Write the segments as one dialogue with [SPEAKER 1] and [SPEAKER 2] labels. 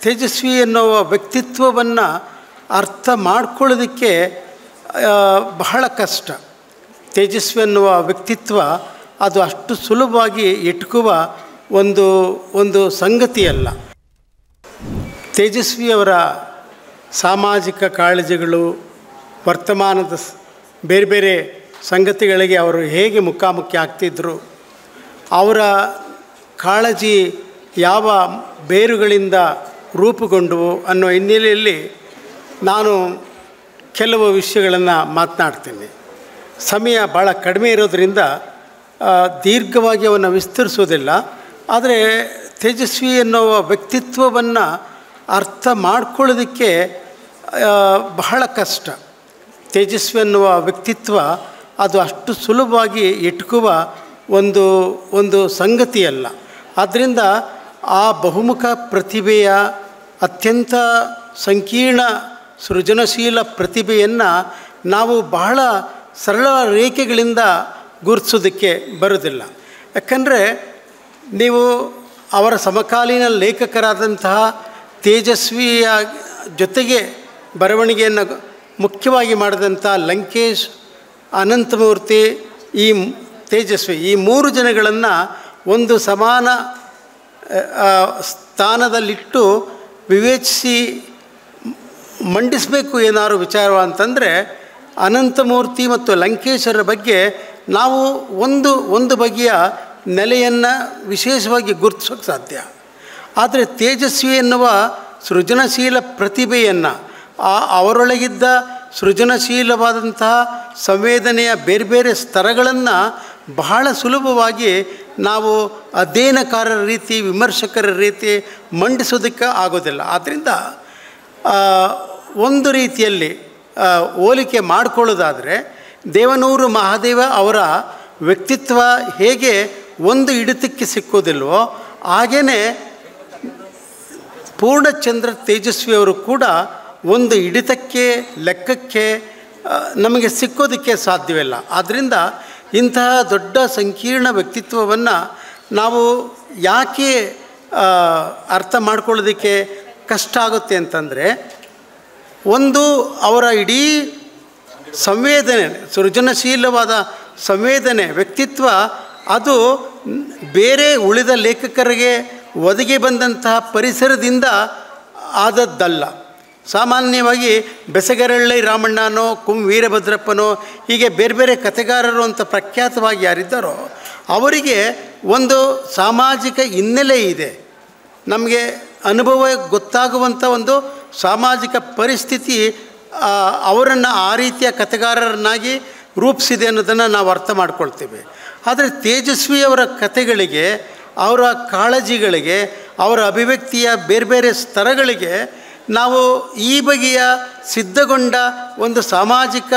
[SPEAKER 1] ತೇಜಸ್ವಿ ಎನ್ನುವ ವ್ಯಕ್ತಿತ್ವವನ್ನು ಅರ್ಥ ಮಾಡ್ಕೊಳ್ಳೋದಕ್ಕೆ ಬಹಳ ಕಷ್ಟ. ತೇಜಸ್ವಿ ಎನ್ನುವ ವ್ಯಕ್ತಿತ್ವ ಅದು ಅಷ್ಟು ಸುಲಭವಾಗಿ ಇಟ್ಕುವ ಒಂದು ಸಂಗತಿಯಲ್ಲ. ತೇಜಸ್ವಿಯವರ ಸಾಮಾಜಿಕ ಕಾಳಜಿಗಳು, ವರ್ತಮಾನದ ಬೇರೆ ಬೇರೆ ಸಂಗತಿಗಳಿಗೆ ಅವರು ಹೇಗೆ ಮುಖಾಮುಖಿ ಆಗ್ತಿದ್ದರು, ಅವರ ಕಾಳಜಿ ಯಾವ ಬೇರುಗಳಿಂದ ರೂಪುಗೊಂಡವು ಅನ್ನೋ ಹಿನ್ನೆಲೆಯಲ್ಲಿ ನಾನು ಕೆಲವು ವಿಷಯಗಳನ್ನು ಮಾತನಾಡ್ತೀನಿ. ಸಮಯ ಭಾಳ ಕಡಿಮೆ ಇರೋದರಿಂದ ದೀರ್ಘವಾಗಿ ಅವನ್ನು ವಿಸ್ತರಿಸೋದಿಲ್ಲ. ಆದರೆ ತೇಜಸ್ವಿ ಎನ್ನುವ ವ್ಯಕ್ತಿತ್ವವನ್ನು ಅರ್ಥ ಮಾಡ್ಕೊಳ್ಳೋದಕ್ಕೆ ಬಹಳ ಕಷ್ಟ. ತೇಜಸ್ವಿ ಎನ್ನುವ ವ್ಯಕ್ತಿತ್ವ ಅದು ಅಷ್ಟು ಸುಲಭವಾಗಿ ಇಟ್ಕುವ ಒಂದು ಸಂಗತಿಯಲ್ಲ. ಆದ್ದರಿಂದ ಆ ಬಹುಮುಖ ಪ್ರತಿಭೆಯ ಅತ್ಯಂತ ಸಂಕೀರ್ಣ ಸೃಜನಶೀಲ ಪ್ರತಿಭೆಯನ್ನು ನಾವು ಬಹಳ ಸರಳ ರೇಖೆಗಳಿಂದ ಗುರುತಿಸೋದಕ್ಕೆ ಬರೋದಿಲ್ಲ. ಯಾಕಂದರೆ ನೀವು ಅವರ ಸಮಕಾಲೀನ ಲೇಖಕರಾದಂತಹ ತೇಜಸ್ವಿಯ ಜೊತೆಗೆ ಬರವಣಿಗೆಯನ್ನು ಮುಖ್ಯವಾಗಿ ಮಾಡಿದಂಥ ಲಂಕೇಶ್, ಅನಂತಮೂರ್ತಿ, ಈ ತೇಜಸ್ವಿ, ಈ ಮೂರು ಜನಗಳನ್ನು ಒಂದು ಸಮಾನ ಸ್ಥಾನದಲ್ಲಿಟ್ಟು ವಿವೇಚಿಸಿ ಮಂಡಿಸಬೇಕು ಏನಾದ್ರು ವಿಚಾರ ಅಂತಂದರೆ ಅನಂತಮೂರ್ತಿ ಮತ್ತು ಲಂಕೇಶರ ಬಗ್ಗೆ ನಾವು ಒಂದು ಬಗೆಯ ನೆಲೆಯನ್ನು ವಿಶೇಷವಾಗಿ ಗುರುತಿಸೋಕ್ಕೆ ಸಾಧ್ಯ. ಆದರೆ ತೇಜಸ್ವಿ ಎನ್ನುವ ಸೃಜನಶೀಲ ಪ್ರತಿಭೆಯನ್ನು, ಅವರೊಳಗಿದ್ದ ಸೃಜನಶೀಲವಾದಂತಹ ಸಂವೇದನೆಯ ಬೇರೆ ಬೇರೆ ಸ್ತರಗಳನ್ನು ಬಹಳ ಸುಲಭವಾಗಿ ನಾವು ಅಧ್ಯಯನಕಾರರ ರೀತಿ, ವಿಮರ್ಶಕರ ರೀತಿ ಮಂಡಿಸೋದಕ್ಕೆ ಆಗೋದಿಲ್ಲ. ಆದ್ದರಿಂದ ಒಂದು ರೀತಿಯಲ್ಲಿ ಹೋಲಿಕೆ ಮಾಡಿಕೊಳ್ಳೋದಾದರೆ ದೇವನೂರು ಮಹಾದೇವ ಅವರ ವ್ಯಕ್ತಿತ್ವ ಹೇಗೆ ಒಂದು ಹಿಡಿತಕ್ಕೆ ಸಿಕ್ಕೋದಿಲ್ವೋ ಹಾಗೆಯೇ ಪೂರ್ಣಚಂದ್ರ ತೇಜಸ್ವಿಯವರು ಕೂಡ ಒಂದು ಹಿಡಿತಕ್ಕೆ, ಲೆಕ್ಕಕ್ಕೆ ನಮಗೆ ಸಿಕ್ಕೋದಕ್ಕೆ ಸಾಧ್ಯವಿಲ್ಲ. ಆದ್ದರಿಂದ ಇಂತಹ ದೊಡ್ಡ ಸಂಕೀರ್ಣ ವ್ಯಕ್ತಿತ್ವವನ್ನು ನಾವು ಯಾಕೆ ಅರ್ಥ ಮಾಡ್ಕೊಳ್ಳೋದಕ್ಕೆ ಕಷ್ಟ ಆಗುತ್ತೆ ಅಂತಂದರೆ, ಒಂದು ಅವರ ಇಡೀ ಸಂವೇದನೆ, ಸೃಜನಶೀಲವಾದ ಸಂವೇದನೆ, ವ್ಯಕ್ತಿತ್ವ ಅದು ಬೇರೆ ಉಳಿದ ಲೇಖಕರಿಗೆ ಒದಗಿ ಬಂದಂತಹ ಪರಿಸರದಿಂದ ಆದದ್ದಲ್ಲ. ಸಾಮಾನ್ಯವಾಗಿ ಬೆಸಗರಳ್ಳಿ ರಾಮಣ್ಣನೋ, ವೀರಭದ್ರಪ್ಪನೋ ಹೀಗೆ ಬೇರೆ ಬೇರೆ ಕಥೆಗಾರರು ಅಂತ ಪ್ರಖ್ಯಾತವಾಗಿ ಯಾರಿದ್ದಾರೋ ಅವರಿಗೆ ಒಂದು ಸಾಮಾಜಿಕ ಹಿನ್ನೆಲೆ ಇದೆ. ನಮಗೆ ಅನುಭವ ಗೊತ್ತಾಗುವಂಥ ಒಂದು ಸಾಮಾಜಿಕ ಪರಿಸ್ಥಿತಿ ಅವರನ್ನು ಆ ರೀತಿಯ ಕಥೆಗಾರರನ್ನಾಗಿ ರೂಪಿಸಿದೆ ಅನ್ನೋದನ್ನು ನಾವು ಅರ್ಥ ಮಾಡ್ಕೊಳ್ತೇವೆ. ಆದರೆ ತೇಜಸ್ವಿಯವರ ಕಥೆಗಳಿಗೆ, ಅವರ ಕಾಳಜಿಗಳಿಗೆ, ಅವರ ಅಭಿವ್ಯಕ್ತಿಯ ಬೇರೆ ಬೇರೆ ಸ್ತರಗಳಿಗೆ ನಾವು ಈ ಬಗೆಯ ಸಿದ್ಧಗೊಂಡ ಒಂದು ಸಾಮಾಜಿಕ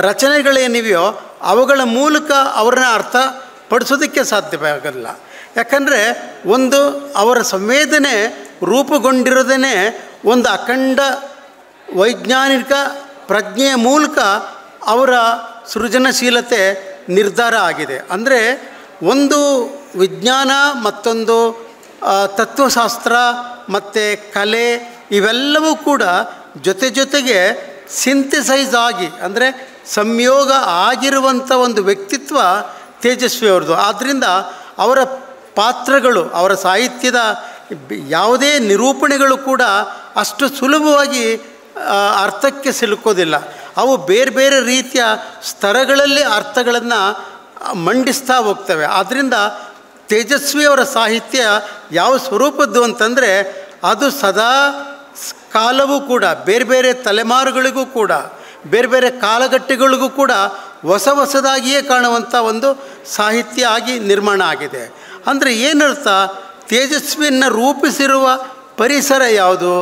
[SPEAKER 1] ರಚನೆಗಳೇನಿವೆಯೋ ಅವುಗಳ ಮೂಲಕ ಅವ್ರನ್ನ ಅರ್ಥಪಡಿಸೋದಕ್ಕೆ ಸಾಧ್ಯವಾಗಲ್ಲ. ಯಾಕಂದರೆ ಒಂದು ಅವರ ಸಂವೇದನೆ ರೂಪುಗೊಂಡಿರೋದೇ ಒಂದು ಅಖಂಡ ವೈಜ್ಞಾನಿಕ ಪ್ರಜ್ಞೆಯ ಮೂಲಕ ಅವರ ಸೃಜನಶೀಲತೆ ನಿರ್ಧಾರ ಆಗಿದೆ. ಅಂದರೆ ಒಂದು ವಿಜ್ಞಾನ, ಮತ್ತೊಂದು ತತ್ವಶಾಸ್ತ್ರ ಮತ್ತು ಕಲೆ ಇವೆಲ್ಲವೂ ಕೂಡ ಜೊತೆಗೆ ಸಿಂಥೆಸೈಸ್ ಆಗಿ, ಅಂದರೆ ಸಂಯೋಗ ಆಗಿರುವಂಥ ಒಂದು ವ್ಯಕ್ತಿತ್ವ ತೇಜಸ್ವಿಯವ್ರದ್ದು. ಆದ್ದರಿಂದ ಅವರ ಪಾತ್ರಗಳು, ಅವರ ಸಾಹಿತ್ಯದ ಯಾವುದೇ ನಿರೂಪಣೆಗಳು ಕೂಡ ಅಷ್ಟು ಸುಲಭವಾಗಿ ಅರ್ಥಕ್ಕೆ ಸಿಲುಕೋದಿಲ್ಲ. ಅವು ಬೇರೆ ಬೇರೆ ರೀತಿಯ ಸ್ತರಗಳಲ್ಲಿ ಅರ್ಥಗಳನ್ನು ಮಂಡಿಸ್ತಾ ಹೋಗ್ತವೆ. ಆದ್ದರಿಂದ ತೇಜಸ್ವಿಯವರ ಸಾಹಿತ್ಯ ಯಾವ ಸ್ವರೂಪದ್ದು ಅಂತಂದರೆ ಅದು ಸದಾ ಕಾಲವೂ ಕೂಡ, ಬೇರೆ ಬೇರೆ ತಲೆಮಾರುಗಳಿಗೂ ಕೂಡ, ಬೇರೆ ಬೇರೆ ಕಾಲಘಟ್ಟಗಳಿಗೂ ಕೂಡ ಹೊಸದಾಗಿಯೇ ಕಾಣುವಂಥ ಒಂದು ಸಾಹಿತ್ಯ ಆಗಿ ನಿರ್ಮಾಣ ಆಗಿದೆ. ಅಂದರೆ ಏನರ್ಥ, ತೇಜಸ್ವಿಯನ್ನು ರೂಪಿಸಿರುವ ಪರಿಸರ ಯಾವುದು,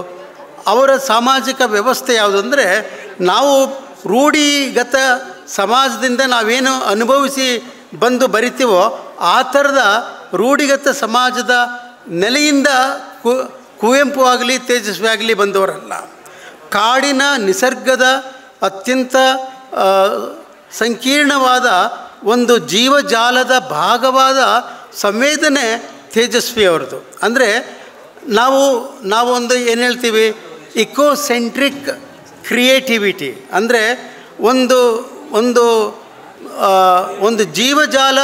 [SPEAKER 1] ಅವರ ಸಾಮಾಜಿಕ ವ್ಯವಸ್ಥೆ ಯಾವುದು ಅಂದರೆ, ನಾವು ರೂಢಿಗತ ಸಮಾಜದಿಂದ ನಾವೇನು ಅನುಭವಿಸಿ ಬಂದು ಬರಿತೀವೋ ಆ ಥರದ ರೂಢಿಗತ ಸಮಾಜದ ನೆಲೆಯಿಂದ ಕುವೆಂಪು ಆಗಲಿ ತೇಜಸ್ವಿ ಆಗಲಿ ಬಂದವರಲ್ಲ. ಕಾಡಿನ ನಿಸರ್ಗದ ಅತ್ಯಂತ ಸಂಕೀರ್ಣವಾದ ಒಂದು ಜೀವಜಾಲದ ಭಾಗವಾದ ಸಂವೇದನೆ ತೇಜಸ್ವಿಯವ್ರದ್ದು. ಅಂದರೆ ನಾವು ಒಂದು ಏನು ಹೇಳ್ತೀವಿ, ಇಕೋಸೆಂಟ್ರಿಕ್ ಕ್ರಿಯೇಟಿವಿಟಿ ಅಂದರೆ ಒಂದು ಒಂದು ಒಂದು ಜೀವಜಾಲ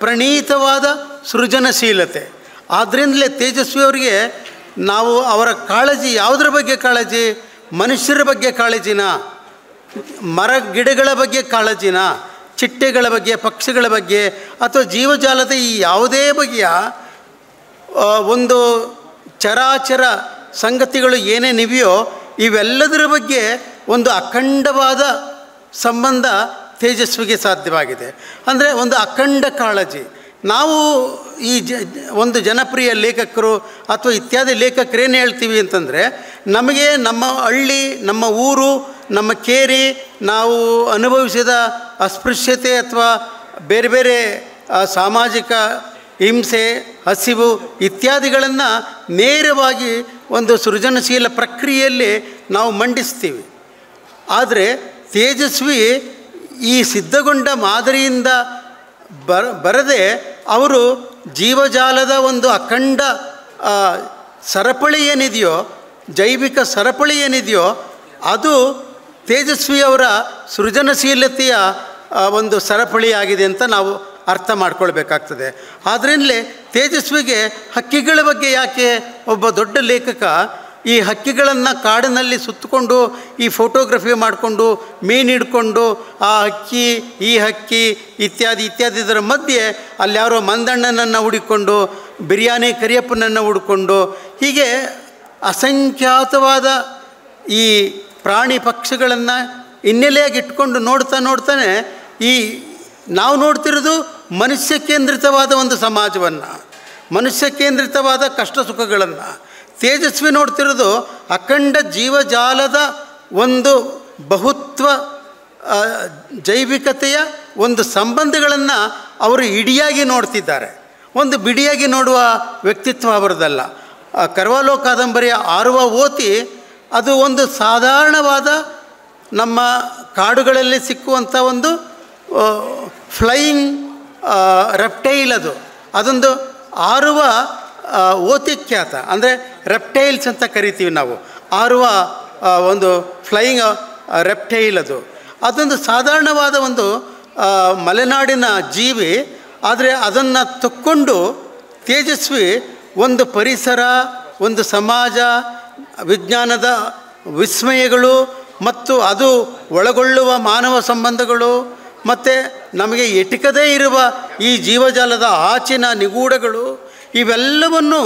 [SPEAKER 1] ಪ್ರಣೀತವಾದ ಸೃಜನಶೀಲತೆ. ಆದ್ದರಿಂದಲೇ ತೇಜಸ್ವಿ ಅವರಿಗೆ ನಾವು ಅವರ ಕಾಳಜಿ ಯಾವುದರ ಬಗ್ಗೆ ಕಾಳಜಿ, ಮನುಷ್ಯರ ಬಗ್ಗೆ ಕಾಳಜಿನ, ಮರ ಗಿಡಗಳ ಬಗ್ಗೆ ಕಾಳಜಿನ, ಚಿಟ್ಟೆಗಳ ಬಗ್ಗೆ, ಪಕ್ಷಿಗಳ ಬಗ್ಗೆ, ಅಥವಾ ಜೀವಜಾಲದ ಈ ಯಾವುದೇ ಬಗೆಯ ಒಂದು ಚರಾಚರ ಸಂಗತಿಗಳು ಏನೇನಿವೆಯೋ ಇವೆಲ್ಲದರ ಬಗ್ಗೆ ಒಂದು ಅಖಂಡವಾದ ಸಂಬಂಧ ತೇಜಸ್ವಿಗೆ ಸಾಧ್ಯವಾಗಿದೆ. ಅಂದರೆ ಒಂದು ಅಖಂಡ ಕಾಳಜಿ. ನಾವು ಈ ಒಂದು ಜನಪ್ರಿಯ ಲೇಖಕರು ಅಥವಾ ಇತ್ಯಾದಿ ಲೇಖಕರೇನು ಹೇಳ್ತೀವಿ ಅಂತಂದರೆ, ನಮಗೆ ನಮ್ಮ ಹಳ್ಳಿ, ನಮ್ಮ ಊರು, ನಮ್ಮ ಕೇರಿ, ನಾವು ಅನುಭವಿಸಿದ ಅಸ್ಪೃಶ್ಯತೆ ಅಥವಾ ಬೇರೆ ಬೇರೆ ಸಾಮಾಜಿಕ ಹಿಂಸೆ, ಹಸಿವು ಇತ್ಯಾದಿಗಳನ್ನು ನೇರವಾಗಿ ಒಂದು ಸೃಜನಶೀಲ ಪ್ರಕ್ರಿಯೆಯಲ್ಲಿ ನಾವು ಮಂಡಿಸ್ತೀವಿ. ಆದರೆ ತೇಜಸ್ವಿ ಈ ಸಿದ್ಧಗೊಂಡ ಮಾದರಿಯಿಂದ ಬರದೆ ಅವರು ಜೀವಜಾಲದ ಒಂದು ಅಖಂಡ ಸರಪಳಿ ಏನಿದೆಯೋ, ಜೈವಿಕ ಸರಪಳಿ ಏನಿದೆಯೋ ಅದು ತೇಜಸ್ವಿಯವರ ಸೃಜನಶೀಲತೆಯ ಒಂದು ಸರಪಳಿಯಾಗಿದೆ ಅಂತ ನಾವು ಅರ್ಥ ಮಾಡ್ಕೊಳ್ಬೇಕಾಗ್ತದೆ. ಆದ್ದರಿಂದಲೇ ತೇಜಸ್ವಿಗೆ ಹಕ್ಕಿಗಳ ಬಗ್ಗೆ ಯಾಕೆ ಒಬ್ಬ ದೊಡ್ಡ ಲೇಖಕ ಈ ಹಕ್ಕಿಗಳನ್ನು ಕಾಡಿನಲ್ಲಿ ಸುತ್ತಕೊಂಡು ಈ ಫೋಟೋಗ್ರಫಿ ಮಾಡಿಕೊಂಡು ಮೀನು ಹಿಡ್ಕೊಂಡು ಆ ಹಕ್ಕಿ ಈ ಹಕ್ಕಿ ಇತ್ಯಾದಿದರ ಮಧ್ಯೆ ಅಲ್ಲಿ ಯಾರೋ ಮಂದಣ್ಣನನ್ನು ಹುಡುಕೊಂಡು, ಬಿರಿಯಾನಿ ಕರಿಯಪ್ಪನನ್ನು ಹುಡ್ಕೊಂಡು, ಹೀಗೆ ಅಸಂಖ್ಯಾತವಾದ ಈ ಪ್ರಾಣಿ ಪಕ್ಷಿಗಳನ್ನು ಹಿನ್ನೆಲೆಯಾಗಿ ಇಟ್ಕೊಂಡು ನೋಡ್ತಾನೆ ಈ ನಾವು ನೋಡ್ತಿರೋದು ಮನುಷ್ಯ ಕೇಂದ್ರಿತವಾದ ಒಂದು ಸಮಾಜವನ್ನು, ಮನುಷ್ಯ ಕೇಂದ್ರಿತವಾದ ಕಷ್ಟ ಸುಖಗಳನ್ನು. ತೇಜಸ್ವಿ ನೋಡ್ತಿರೋದು ಅಖಂಡ ಜೀವಜಾಲದ ಒಂದು ಬಹುತ್ವ ಜೈವಿಕತೆಯ ಒಂದು ಸಂಬಂಧಗಳನ್ನು ಅವರು ಇಡಿಯಾಗಿ ನೋಡ್ತಿದ್ದಾರೆ. ಒಂದು ಬಿಡಿಯಾಗಿ ನೋಡುವ ವ್ಯಕ್ತಿತ್ವ ಅವರದಲ್ಲ. ಕರ್ವಾಲೋ ಕಾದಂಬರಿಯ ಆರುವ ಓತಿ ಅದು ಒಂದು ಸಾಧಾರಣವಾದ ನಮ್ಮ ಕಾಡುಗಳಲ್ಲಿ ಸಿಕ್ಕುವಂಥ ಒಂದು ಫ್ಲೈಯಿಂಗ್ ರೆಪ್ಟೈಲ್. ಅದೊಂದು ಆರುವ ಓತಿಖ್ಯಾತ, ಅಂದರೆ ರೆಪ್ಟೈಲ್ಸ್ ಅಂತ ಕರಿತೀವಿ ನಾವು. ಆರುವ ಒಂದು ಫ್ಲೈಯಿಂಗ್ ರೆಪ್ಟೈಲ್ ಅದೊಂದು ಸಾಧಾರಣವಾದ ಒಂದು ಮಲೆನಾಡಿನ ಜೀವಿ. ಆದರೆ ಅದನ್ನು ತಕ್ಕೊಂಡು ತೇಜಸ್ವಿ ಒಂದು ಪರಿಸರ, ಒಂದು ಸಮಾಜ, ವಿಜ್ಞಾನದ ವಿಸ್ಮಯಗಳು ಮತ್ತು ಅದು ಒಳಗೊಳ್ಳುವ ಮಾನವ ಸಂಬಂಧಗಳು ಮತ್ತು ನಮಗೆ ಎಟಕದೇ ಇರುವ ಈ ಜೀವಜಾಲದ ಆಚಿನ ನಿಗೂಢಗಳು ಇವೆಲ್ಲವನ್ನು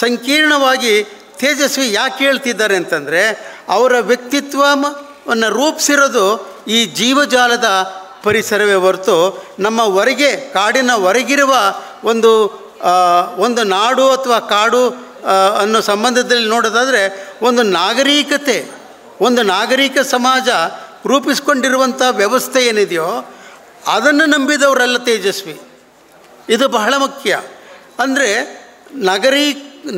[SPEAKER 1] ಸಂಕೀರ್ಣವಾಗಿ ತೇಜಸ್ವಿ ಯಾಕೆ ಹೇಳ್ತಿದ್ದಾರೆ ಅಂತಂದರೆ, ಅವರ ವ್ಯಕ್ತಿತ್ವವನ್ನು ರೂಪಿಸಿರೋದು ಈ ಜೀವಜಾಲದ ಪರಿಸರವೇ ಹೊರತು ನಮ್ಮ ಹೊರಗೆ, ಕಾಡಿನ ಹೊರಗಿರುವ ಒಂದು ನಾಡು ಅಥವಾ ಕಾಡು ಅನ್ನೋ ಸಂಬಂಧದಲ್ಲಿ ನೋಡೋದಾದರೆ ಒಂದು ನಾಗರಿಕತೆ, ಒಂದು ನಾಗರಿಕ ಸಮಾಜ ರೂಪಿಸ್ಕೊಂಡಿರುವಂಥ ವ್ಯವಸ್ಥೆ ಏನಿದೆಯೋ ಅದನ್ನು ನಂಬಿದವರಲ್ಲ ತೇಜಸ್ವಿ. ಇದು ಬಹಳ ಮುಖ್ಯ. ಅಂದರೆ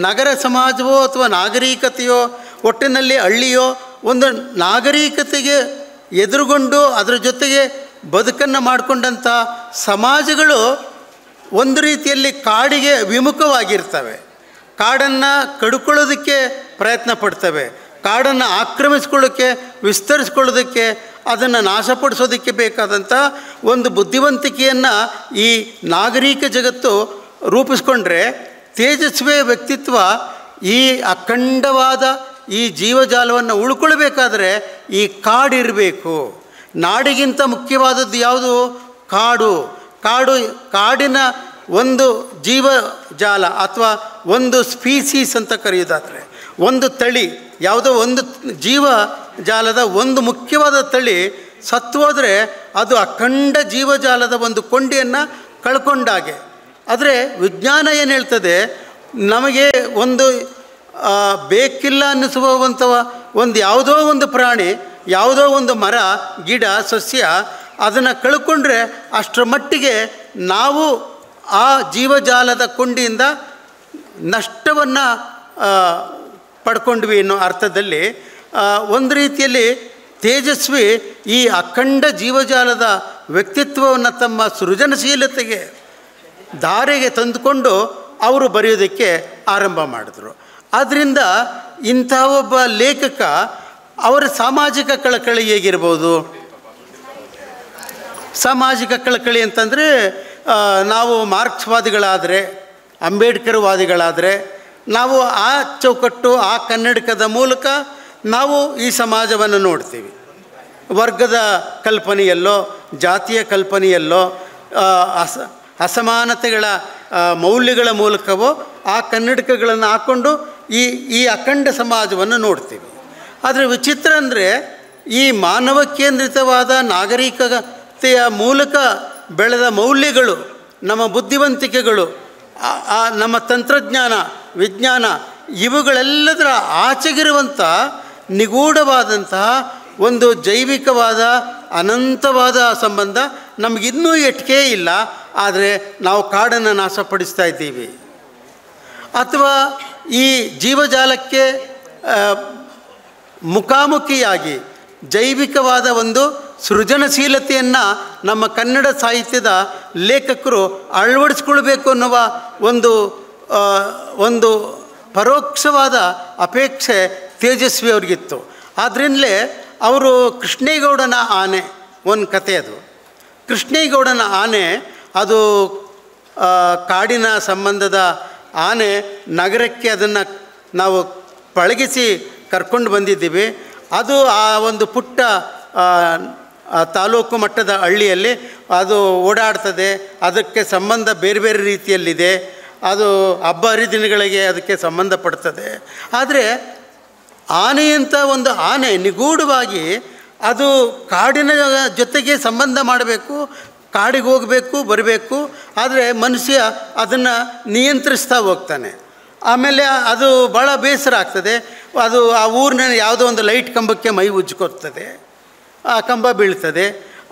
[SPEAKER 1] ನಗರ ಸಮಾಜವೋ ಅಥವಾ ನಾಗರಿಕತೆಯೋ, ಒಟ್ಟಿನಲ್ಲಿ ಹಳ್ಳಿಯೋ, ಒಂದು ನಾಗರಿಕತೆಗೆ ಎದುರುಗೊಂಡು ಅದರ ಜೊತೆಗೆ ಬದುಕನ್ನು ಮಾಡಿಕೊಂಡಂಥ ಸಮಾಜಗಳು ಒಂದು ರೀತಿಯಲ್ಲಿ ಕಾಡಿಗೆ ವಿಮುಖವಾಗಿರ್ತವೆ. ಕಾಡನ್ನು ಕಡ್ಕೊಳ್ಳೋದಕ್ಕೆ ಪ್ರಯತ್ನ ಪಡ್ತವೆ. ಕಾಡನ್ನು ಆಕ್ರಮಿಸ್ಕೊಳ್ಳೋಕ್ಕೆ, ವಿಸ್ತರಿಸ್ಕೊಳ್ಳೋದಕ್ಕೆ, ಅದನ್ನು ನಾಶಪಡಿಸೋದಕ್ಕೆ ಬೇಕಾದಂಥ ಒಂದು ಬುದ್ಧಿವಂತಿಕೆಯನ್ನು ಈ ನಾಗರಿಕ ಜಗತ್ತು ರೂಪಿಸ್ಕೊಂಡ್ರೆ, ತೇಜಸ್ವಿ ವ್ಯಕ್ತಿತ್ವ ಈ ಅಖಂಡವಾದ ಈ ಜೀವಜಾಲವನ್ನು ಉಳ್ಕೊಳ್ಬೇಕಾದ್ರೆ ಈ ಕಾಡಿರಬೇಕು. ನಾಡಿಗಿಂತ ಮುಖ್ಯವಾದದ್ದು ಯಾವುದು? ಕಾಡಿನ ಒಂದು ಜೀವಜಾಲ ಅಥವಾ ಒಂದು ಸ್ಪೀಸೀಸ್ ಅಂತ ಕರೆಯೋದಾದರೆ, ಒಂದು ತಳಿ, ಯಾವುದೋ ಒಂದು ಜೀವಜಾಲದ ಒಂದು ಮುಖ್ಯವಾದ ತಳಿ ಸತ್ತೋದ್ರೆ ಅದು ಅಖಂಡ ಜೀವಜಾಲದ ಒಂದು ಕೊಂಡಿಯನ್ನು ಕಳ್ಕೊಂಡಾಗೆ. ಆದರೆ ವಿಜ್ಞಾನ ಏನು ಹೇಳ್ತದೆ, ನಮಗೆ ಒಂದು ಬೇಕಿಲ್ಲ ಅನ್ನಿಸುವಂಥ ಒಂದು ಯಾವುದೋ ಒಂದು ಪ್ರಾಣಿ, ಯಾವುದೋ ಒಂದು ಮರ, ಗಿಡ, ಸಸ್ಯ ಅದನ್ನು ಕಳ್ಕೊಂಡ್ರೆ ಅಷ್ಟರ ಮಟ್ಟಿಗೆ ನಾವು ಆ ಜೀವಜಾಲದ ಕೊಂಡಿಯಿಂದ ನಷ್ಟವನ್ನು ಪಡ್ಕೊಂಡ್ವಿ ಅನ್ನೋ ಅರ್ಥದಲ್ಲಿ ಒಂದು ರೀತಿಯಲ್ಲಿ ತೇಜಸ್ವಿ ಈ ಅಖಂಡ ಜೀವಜಾಲದ ವ್ಯಕ್ತಿತ್ವವನ್ನು ತಮ್ಮ ಸೃಜನಶೀಲತೆಗೆ ದಾರಿಗೆ ತಂದುಕೊಂಡು ಅವರು ಬರೆಯೋದಕ್ಕೆ ಆರಂಭ ಮಾಡಿದ್ರು. ಆದ್ದರಿಂದ ಇಂಥ ಒಬ್ಬ ಲೇಖಕ ಅವರ ಸಾಮಾಜಿಕ ಕಳಕಳಿ ಹೇಗಿರ್ಬೋದು? ಸಾಮಾಜಿಕ ಕಳಕಳಿ ಅಂತಂದರೆ ನಾವು ಮಾರ್ಕ್ಸ್ವಾದಿಗಳಾದರೆ, ಅಂಬೇಡ್ಕರ್ ವಾದಿಗಳಾದರೆ ನಾವು ಆ ಚೌಕಟ್ಟು, ಆ ಕನ್ನಡಕದ ಮೂಲಕ ನಾವು ಈ ಸಮಾಜವನ್ನು ನೋಡ್ತೀವಿ. ವರ್ಗದ ಕಲ್ಪನೆಯಲ್ಲೋ, ಜಾತಿಯ ಕಲ್ಪನೆಯಲ್ಲೋ, ಅಸಮಾನತೆಗಳ ಮೌಲ್ಯಗಳ ಮೂಲಕವೋ ಆ ಕನ್ನಡಕಗಳನ್ನು ಹಾಕ್ಕೊಂಡು ಈ ಅಖಂಡ ಸಮಾಜವನ್ನು ನೋಡ್ತೀವಿ. ಆದರೆ ವಿಚಿತ್ರ ಅಂದರೆ ಈ ಮಾನವ ಕೇಂದ್ರಿತವಾದ ನಾಗರಿಕತೆಯ ಮೂಲಕ ಬೆಳೆದ ಮೌಲ್ಯಗಳು, ನಮ್ಮ ಬುದ್ಧಿವಂತಿಕೆಗಳು, ನಮ್ಮ ತಂತ್ರಜ್ಞಾನ, ವಿಜ್ಞಾನ ಇವುಗಳೆಲ್ಲದರ ಆಚೆಗಿರುವಂಥ ನಿಗೂಢವಾದಂತಹ ಒಂದು ಜೈವಿಕವಾದ ಅನಂತವಾದ ಸಂಬಂಧ ನಮಗಿನ್ನೂ ಎಟ್ಕೇ ಇಲ್ಲ. ಆದರೆ ನಾವು ಕಾಡನ್ನು ನಾಶಪಡಿಸ್ತಾ ಇದ್ದೀವಿ. ಅಥವಾ ಈ ಜೀವಜಾಲಕ್ಕೆ ಮುಖಾಮುಖಿಯಾಗಿ ಜೈವಿಕವಾದ ಒಂದು ಸೃಜನಶೀಲತೆಯನ್ನು ನಮ್ಮ ಕನ್ನಡ ಸಾಹಿತ್ಯದ ಲೇಖಕರು ಅಳವಡಿಸ್ಕೊಳ್ಬೇಕು ಅನ್ನುವ ಒಂದು ಪರೋಕ್ಷವಾದ ಅಪೇಕ್ಷೆ ತೇಜಸ್ವಿ ಅವ್ರಿಗಿತ್ತು. ಆದ್ದರಿಂದಲೇ ಅವರು ಕೃಷ್ಣೇಗೌಡನ ಆನೆ, ಒಂದು ಕತೆ ಅದು. ಕೃಷ್ಣೇಗೌಡನ ಆನೆ ಅದು ಕಾಡಿನ ಸಂಬಂಧದ ಆನೆ. ನಗರಕ್ಕೆ ಅದನ್ನು ನಾವು ಪಳಗಿಸಿ ಕರ್ಕೊಂಡು ಬಂದಿದ್ದೀವಿ. ಅದು ಆ ಒಂದು ಪುಟ್ಟ ತಾಲೂಕು ಮಟ್ಟದ ಹಳ್ಳಿಯಲ್ಲಿ ಅದು ಓಡಾಡ್ತದೆ. ಅದಕ್ಕೆ ಸಂಬಂಧ ಬೇರೆ ಬೇರೆ ರೀತಿಯಲ್ಲಿದೆ. ಅದು ಹಬ್ಬ ಹರಿದಿನಗಳಿಗೆ ಅದಕ್ಕೆ ಸಂಬಂಧಪಡ್ತದೆ. ಆದರೆ ಆನೆಯಂಥ ಒಂದು ಆನೆ ನಿಗೂಢವಾಗಿ ಅದು ಕಾಡಿನ ಜೊತೆಗೆ ಸಂಬಂಧ ಮಾಡಬೇಕು, ಕಾಡಿಗೆ ಹೋಗಬೇಕು, ಬರಬೇಕು. ಆದರೆ ಮನುಷ್ಯ ಅದನ್ನು ನಿಯಂತ್ರಿಸ್ತಾ ಹೋಗ್ತಾನೆ. ಆಮೇಲೆ ಅದು ಭಾಳ ಬೇಸರ ಆಗ್ತದೆ. ಅದು ಆ ಊರಿನ ಯಾವುದೋ ಒಂದು ಲೈಟ್ ಕಂಬಕ್ಕೆ ಮೈ ಉಜ್ಕೊಳ್ತದೆ, ಆ ಕಂಬ ಬೀಳ್ತದೆ.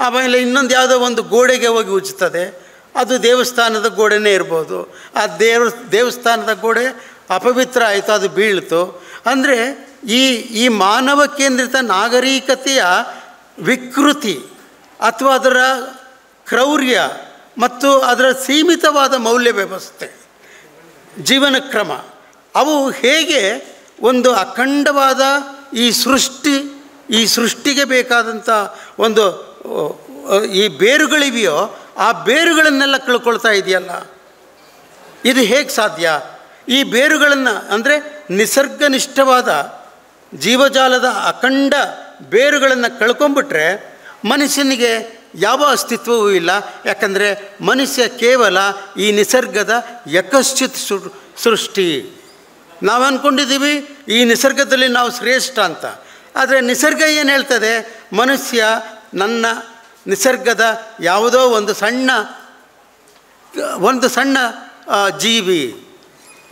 [SPEAKER 1] ಆಮೇಲೆ ಇನ್ನೊಂದು ಯಾವುದೋ ಒಂದು ಗೋಡೆಗೆ ಹೋಗಿ ಉಜ್ತದೆ. ಅದು ದೇವಸ್ಥಾನದ ಗೋಡೆನೇ ಇರ್ಬೋದು. ಆ ದೇವಸ್ಥಾನದ ಗೋಡೆ ಅಪವಿತ್ರ ಆಯಿತು, ಅದು ಬೀಳ್ತು. ಅಂದರೆ ಈ ಮಾನವ ಕೇಂದ್ರಿತ ನಾಗರಿಕತೆಯ ವಿಕೃತಿ ಅಥವಾ ಅದರ ಕ್ರೌರ್ಯ ಮತ್ತು ಅದರ ಸೀಮಿತವಾದ ಮೌಲ್ಯ ವ್ಯವಸ್ಥೆ, ಜೀವನ ಕ್ರಮ, ಅವು ಹೇಗೆ ಒಂದು ಅಖಂಡವಾದ ಈ ಸೃಷ್ಟಿಗೆ ಬೇಕಾದಂಥ ಒಂದು ಈ ಬೇರುಗಳಿವೆಯೋ ಆ ಬೇರುಗಳನ್ನೆಲ್ಲ ಕಳ್ಕೊಳ್ತಾ ಇದೆಯಲ್ಲ, ಇದು ಹೇಗೆ ಸಾಧ್ಯ? ಈ ಬೇರುಗಳನ್ನು ಅಂದರೆ ನಿಸರ್ಗನಿಷ್ಠವಾದ ಜೀವಜಾಲದ ಅಖಂಡ ಬೇರುಗಳನ್ನು ಕಳ್ಕೊಂಬಿಟ್ರೆ ಮನುಷ್ಯನಿಗೆ ಯಾವ ಅಸ್ತಿತ್ವವೂ ಇಲ್ಲ. ಯಾಕಂದರೆ ಮನುಷ್ಯ ಕೇವಲ ಈ ನಿಸರ್ಗದ ಯಕಶ್ಚಿತ್ ಸೃಷ್ಟಿ. ನಾವು ಅಂದ್ಕೊಂಡಿದ್ದೀವಿ ಈ ನಿಸರ್ಗದಲ್ಲಿ ನಾವು ಶ್ರೇಷ್ಠ ಅಂತ. ಆದರೆ ನಿಸರ್ಗ ಏನು ಹೇಳ್ತದೆ? ಮನುಷ್ಯ ನನ್ನ ನಿಸರ್ಗದ ಯಾವುದೋ ಒಂದು ಸಣ್ಣ ಜೀವಿ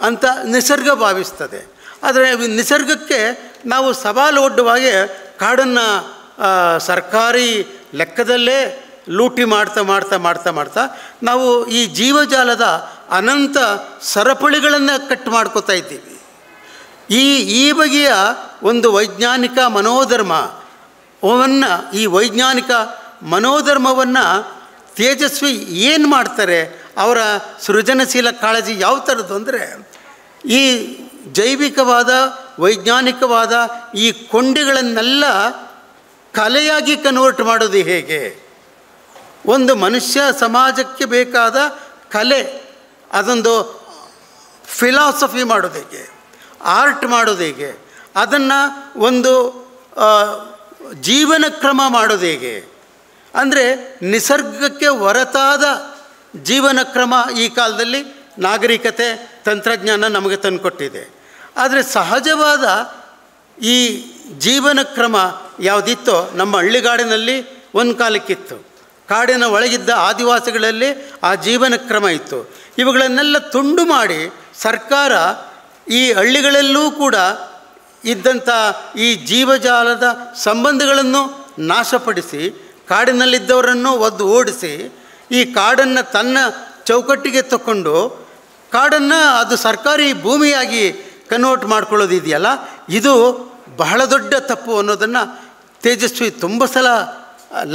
[SPEAKER 1] ಅಂತ ನಿಸರ್ಗ ಭಾವಿಸ್ತದೆ. ಆದರೆ ನಿಸರ್ಗಕ್ಕೆ ನಾವು ಸವಾಲು ಒಡ್ಡುವಾಗೆ ಕಾಡನ್ನು ಸರ್ಕಾರಿ ಲೆಕ್ಕದಲ್ಲೇ ಲೂಟಿ ಮಾಡ್ತಾ ನಾವು ಈ ಜೀವಜಾಲದ ಅನಂತ ಸರಪಳಿಗಳನ್ನು ಕಟ್ ಮಾಡ್ಕೋತಾ ಇದ್ದೀವಿ. ಈ ಬಗೆಯ ಒಂದು ವೈಜ್ಞಾನಿಕ ಮನೋಧರ್ಮವನ್ನು, ಈ ವೈಜ್ಞಾನಿಕ ಮನೋಧರ್ಮವನ್ನು ತೇಜಸ್ವಿ ಏನು ಮಾಡ್ತಾರೆ? ಅವರ ಸೃಜನಶೀಲ ಕಾಳಜಿ ಯಾವ ಥರದ್ದು ಅಂದರೆ, ಈ ಜೈವಿಕವಾದ ವೈಜ್ಞಾನಿಕವಾದ ಈ ಕೊಂಡಿಗಳನ್ನೆಲ್ಲ ಕಲೆಯಾಗಿ ಕನ್ವರ್ಟ್ ಮಾಡೋದು ಹೇಗೆ? ಒಂದು ಮನುಷ್ಯ ಸಮಾಜಕ್ಕೆ ಬೇಕಾದ ಕಲೆ, ಅದೊಂದು ಫಿಲಾಸಫಿ ಮಾಡೋದು ಹೇಗೆ, ಆರ್ಟ್ ಮಾಡೋದು ಹೇಗೆ, ಅದನ್ನು ಒಂದು ಜೀವನ ಕ್ರಮ ಮಾಡೋದು ಹೇಗೆ? ಅಂದರೆ ನಿಸರ್ಗಕ್ಕೆ ಹೊರತಾದ ಜೀವನ ಕ್ರಮ ಈ ಕಾಲದಲ್ಲಿ ನಾಗರಿಕತೆ, ತಂತ್ರಜ್ಞಾನ ನಮಗೆ ತಂದುಕೊಟ್ಟಿದೆ. ಆದರೆ ಸಹಜವಾದ ಈ ಜೀವನ ಕ್ರಮ ಯಾವುದಿತ್ತೋ ನಮ್ಮ ಹಳ್ಳಿಗಾಡಿನಲ್ಲಿ ಒಂದು ಕಾಲಕ್ಕಿತ್ತು. ಕಾಡಿನ ಒಳಗಿದ್ದ ಆದಿವಾಸಿಗಳಲ್ಲಿ ಆ ಜೀವನ ಕ್ರಮ ಇತ್ತು. ಇವುಗಳನ್ನೆಲ್ಲ ತುಂಡು ಮಾಡಿ ಸರ್ಕಾರ ಈ ಹಳ್ಳಿಗಳಲ್ಲೂ ಕೂಡ ಇದ್ದಂಥ ಈ ಜೀವಜಾಲದ ಸಂಬಂಧಗಳನ್ನು ನಾಶಪಡಿಸಿ ಕಾಡಿನಲ್ಲಿದ್ದವರನ್ನು ಒದ್ದು ಓಡಿಸಿ ಈ ಕಾಡನ್ನು ತನ್ನ ಚೌಕಟ್ಟಿಗೆ ತಗೊಂಡು ಕಾಡನ್ನು ಅದು ಸರ್ಕಾರಿ ಭೂಮಿಯಾಗಿ ಕನ್ವರ್ಟ್ ಮಾಡ್ಕೊಳ್ಳೋದಿದೆಯಲ್ಲ, ಇದು ಬಹಳ ದೊಡ್ಡ ತಪ್ಪು ಅನ್ನೋದನ್ನು ತೇಜಸ್ವಿ ತುಂಬ ಸಲ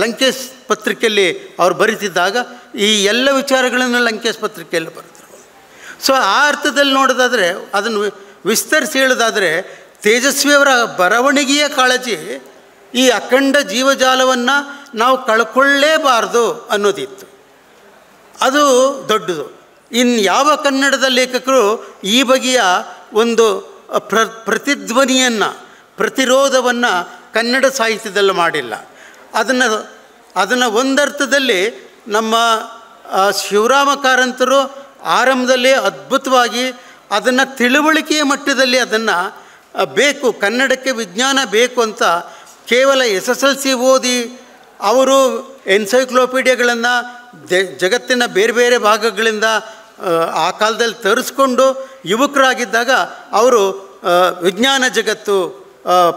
[SPEAKER 1] ಲಂಕೇಶ್ ಪತ್ರಿಕೆಯಲ್ಲಿ ಅವ್ರು ಬರೀತಿದ್ದಾಗ ಈ ಎಲ್ಲ ವಿಚಾರಗಳನ್ನು ಲಂಕೇಶ್ ಪತ್ರಿಕೆಯಲ್ಲಿ ಬರೆದರು. ಸೊ ಆ ಅರ್ಥದಲ್ಲಿ ನೋಡೋದಾದರೆ ಅದನ್ನು ವಿಸ್ತರಿಸಿ ಹೇಳೋದಾದರೆ ತೇಜಸ್ವಿಯವರ ಬರವಣಿಗೆಯ ಕಾಳಜಿ ಈ ಅಖಂಡ ಜೀವಜಾಲವನ್ನು ನಾವು ಕಳ್ಕೊಳ್ಳೇಬಾರ್ದು ಅನ್ನೋದಿತ್ತು. ಅದು ದೊಡ್ಡದು. ಇನ್ನು ಯಾವ ಕನ್ನಡದ ಲೇಖಕರು ಈ ಬಗೆಯ ಒಂದು ಪ್ರತಿಧ್ವನಿಯನ್ನು, ಪ್ರತಿರೋಧವನ್ನು ಕನ್ನಡ ಸಾಹಿತ್ಯದಲ್ಲಿ ಮಾಡಿಲ್ಲ. ಅದನ್ನು ಒಂದರ್ಥದಲ್ಲಿ ನಮ್ಮ ಶಿವರಾಮ ಕಾರಂತರು ಆರಂಭದಲ್ಲಿ ಅದ್ಭುತವಾಗಿ ಅದನ್ನು ತಿಳುವಳಿಕೆಯ ಮಟ್ಟದಲ್ಲಿ ಅದನ್ನು ಬೇಕು, ಕನ್ನಡಕ್ಕೆ ವಿಜ್ಞಾನ ಬೇಕು ಅಂತ ಕೇವಲ SSLC ಓದಿ ಅವರು ಎನ್ಸೈಕ್ಲೋಪೀಡಿಯಾಗಳನ್ನು ಜಗತ್ತಿನ ಬೇರೆ ಬೇರೆ ಭಾಗಗಳಿಂದ ಆ ಕಾಲದಲ್ಲಿ ತರಿಸ್ಕೊಂಡು ಯುವಕರಾಗಿದ್ದಾಗ ಅವರು ವಿಜ್ಞಾನ ಜಗತ್ತು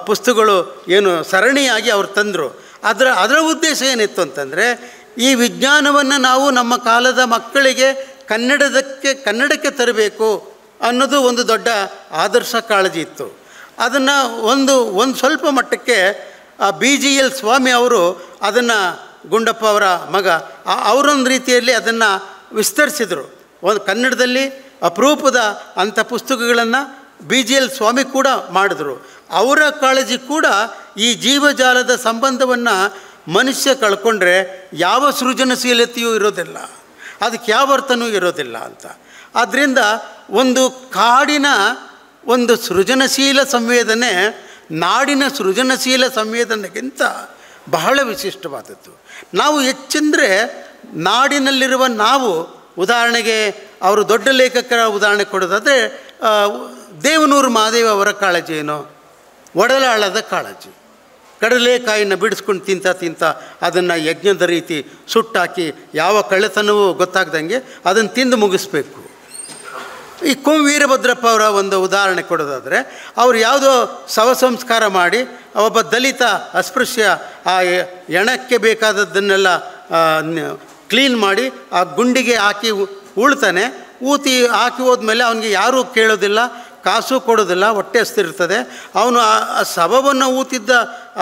[SPEAKER 1] ಪುಸ್ತಕಗಳು ಏನು ಸರಣಿಯಾಗಿ ಅವರು ತಂದರು. ಅದರ ಉದ್ದೇಶ ಏನಿತ್ತು ಅಂತಂದರೆ, ಈ ವಿಜ್ಞಾನವನ್ನು ನಾವು ನಮ್ಮ ಕಾಲದ ಮಕ್ಕಳಿಗೆ ಕನ್ನಡಕ್ಕೆ ತರಬೇಕು ಅನ್ನೋದು ಒಂದು ದೊಡ್ಡ ಆದರ್ಶ ಕಾಳಜಿ ಇತ್ತು. ಅದನ್ನು ಒಂದು ಸ್ವಲ್ಪ ಮಟ್ಟಕ್ಕೆ BGL ಸ್ವಾಮಿ ಅವರು ಅದನ್ನು, ಗುಂಡಪ್ಪ ಅವರ ಮಗ, ಅವರೊಂದು ರೀತಿಯಲ್ಲಿ ಅದನ್ನು ವಿಸ್ತರಿಸಿದರು. ಒಂದು ಕನ್ನಡದಲ್ಲಿ ಅಪರೂಪದ ಅಂಥ ಪುಸ್ತಕಗಳನ್ನು BGL ಸ್ವಾಮಿ ಕೂಡ ಮಾಡಿದ್ರು. ಅವರ ಕಾಳಜಿ ಕೂಡ ಈ ಜೀವಜಾಲದ ಸಂಬಂಧವನ್ನು ಮನುಷ್ಯ ಕಳ್ಕೊಂಡ್ರೆ ಯಾವ ಸೃಜನಶೀಲತೆಯೂ ಇರೋದಿಲ್ಲ, ಅದಕ್ಕೆ ಯಾವ ಅರ್ಥನೂ ಇರೋದಿಲ್ಲ ಅಂತ. ಆದ್ದರಿಂದ ಒಂದು ಕಾಡಿನ ಒಂದು ಸೃಜನಶೀಲ ಸಂವೇದನೆ ನಾಡಿನ ಸೃಜನಶೀಲ ಸಂವೇದನೆಗಿಂತ ಬಹಳ ವಿಶಿಷ್ಟವಾದದ್ದು. ನಾವು ಹೆಚ್ಚೆಂದರೆ ನಾಡಿನಲ್ಲಿರುವ ನಾವು, ಉದಾಹರಣೆಗೆ ಅವರು ದೊಡ್ಡ ಲೇಖಕರ ಉದಾಹರಣೆ ಕೊಡೋದಾದರೆ ದೇವನೂರು ಮಹಾದೇವ ಅವರ ಕಾಳಜಿ ಏನು, ಒಡಲಾಳದ ಕಾಳಜಿ. ಕಡಲೆಕಾಯಿನ ಬಿಡಿಸ್ಕೊಂಡು ತಿಂತ ಅದನ್ನು ಯಜ್ಞದ ರೀತಿ ಸುಟ್ಟಾಕಿ ಯಾವ ಕಳ್ಳತನವೂ ಗೊತ್ತಾಗ್ದಂಗೆ ಅದನ್ನು ತಿಂದು ಮುಗಿಸ್ಬೇಕು. ಈ ಕುಂ ವೀರಭದ್ರಪ್ಪ ಅವರ ಒಂದು ಉದಾಹರಣೆ ಕೊಡೋದಾದರೆ, ಅವರು ಯಾವುದೋ ಶವ ಸಂಸ್ಕಾರ ಮಾಡಿ ಒಬ್ಬ ದಲಿತ ಅಸ್ಪೃಶ್ಯ ಆ ಎಣಕ್ಕೆ ಬೇಕಾದದ್ದನ್ನೆಲ್ಲ ಕ್ಲೀನ್ ಮಾಡಿ ಆ ಗುಂಡಿಗೆ ಹಾಕಿ ಉಳ್ತಾನೆ. ಊತಿ ಹಾಕಿ ಹೋದ್ಮೇಲೆ ಅವನಿಗೆ ಯಾರೂ ಕೇಳೋದಿಲ್ಲ, ಕಾಸು ಕೊಡೋದಿಲ್ಲ, ಹೊಟ್ಟೆ ಹಸ್ತಿರ್ತದೆ. ಅವನು ಆ ಶವವನ್ನು ಊತಿದ್ದ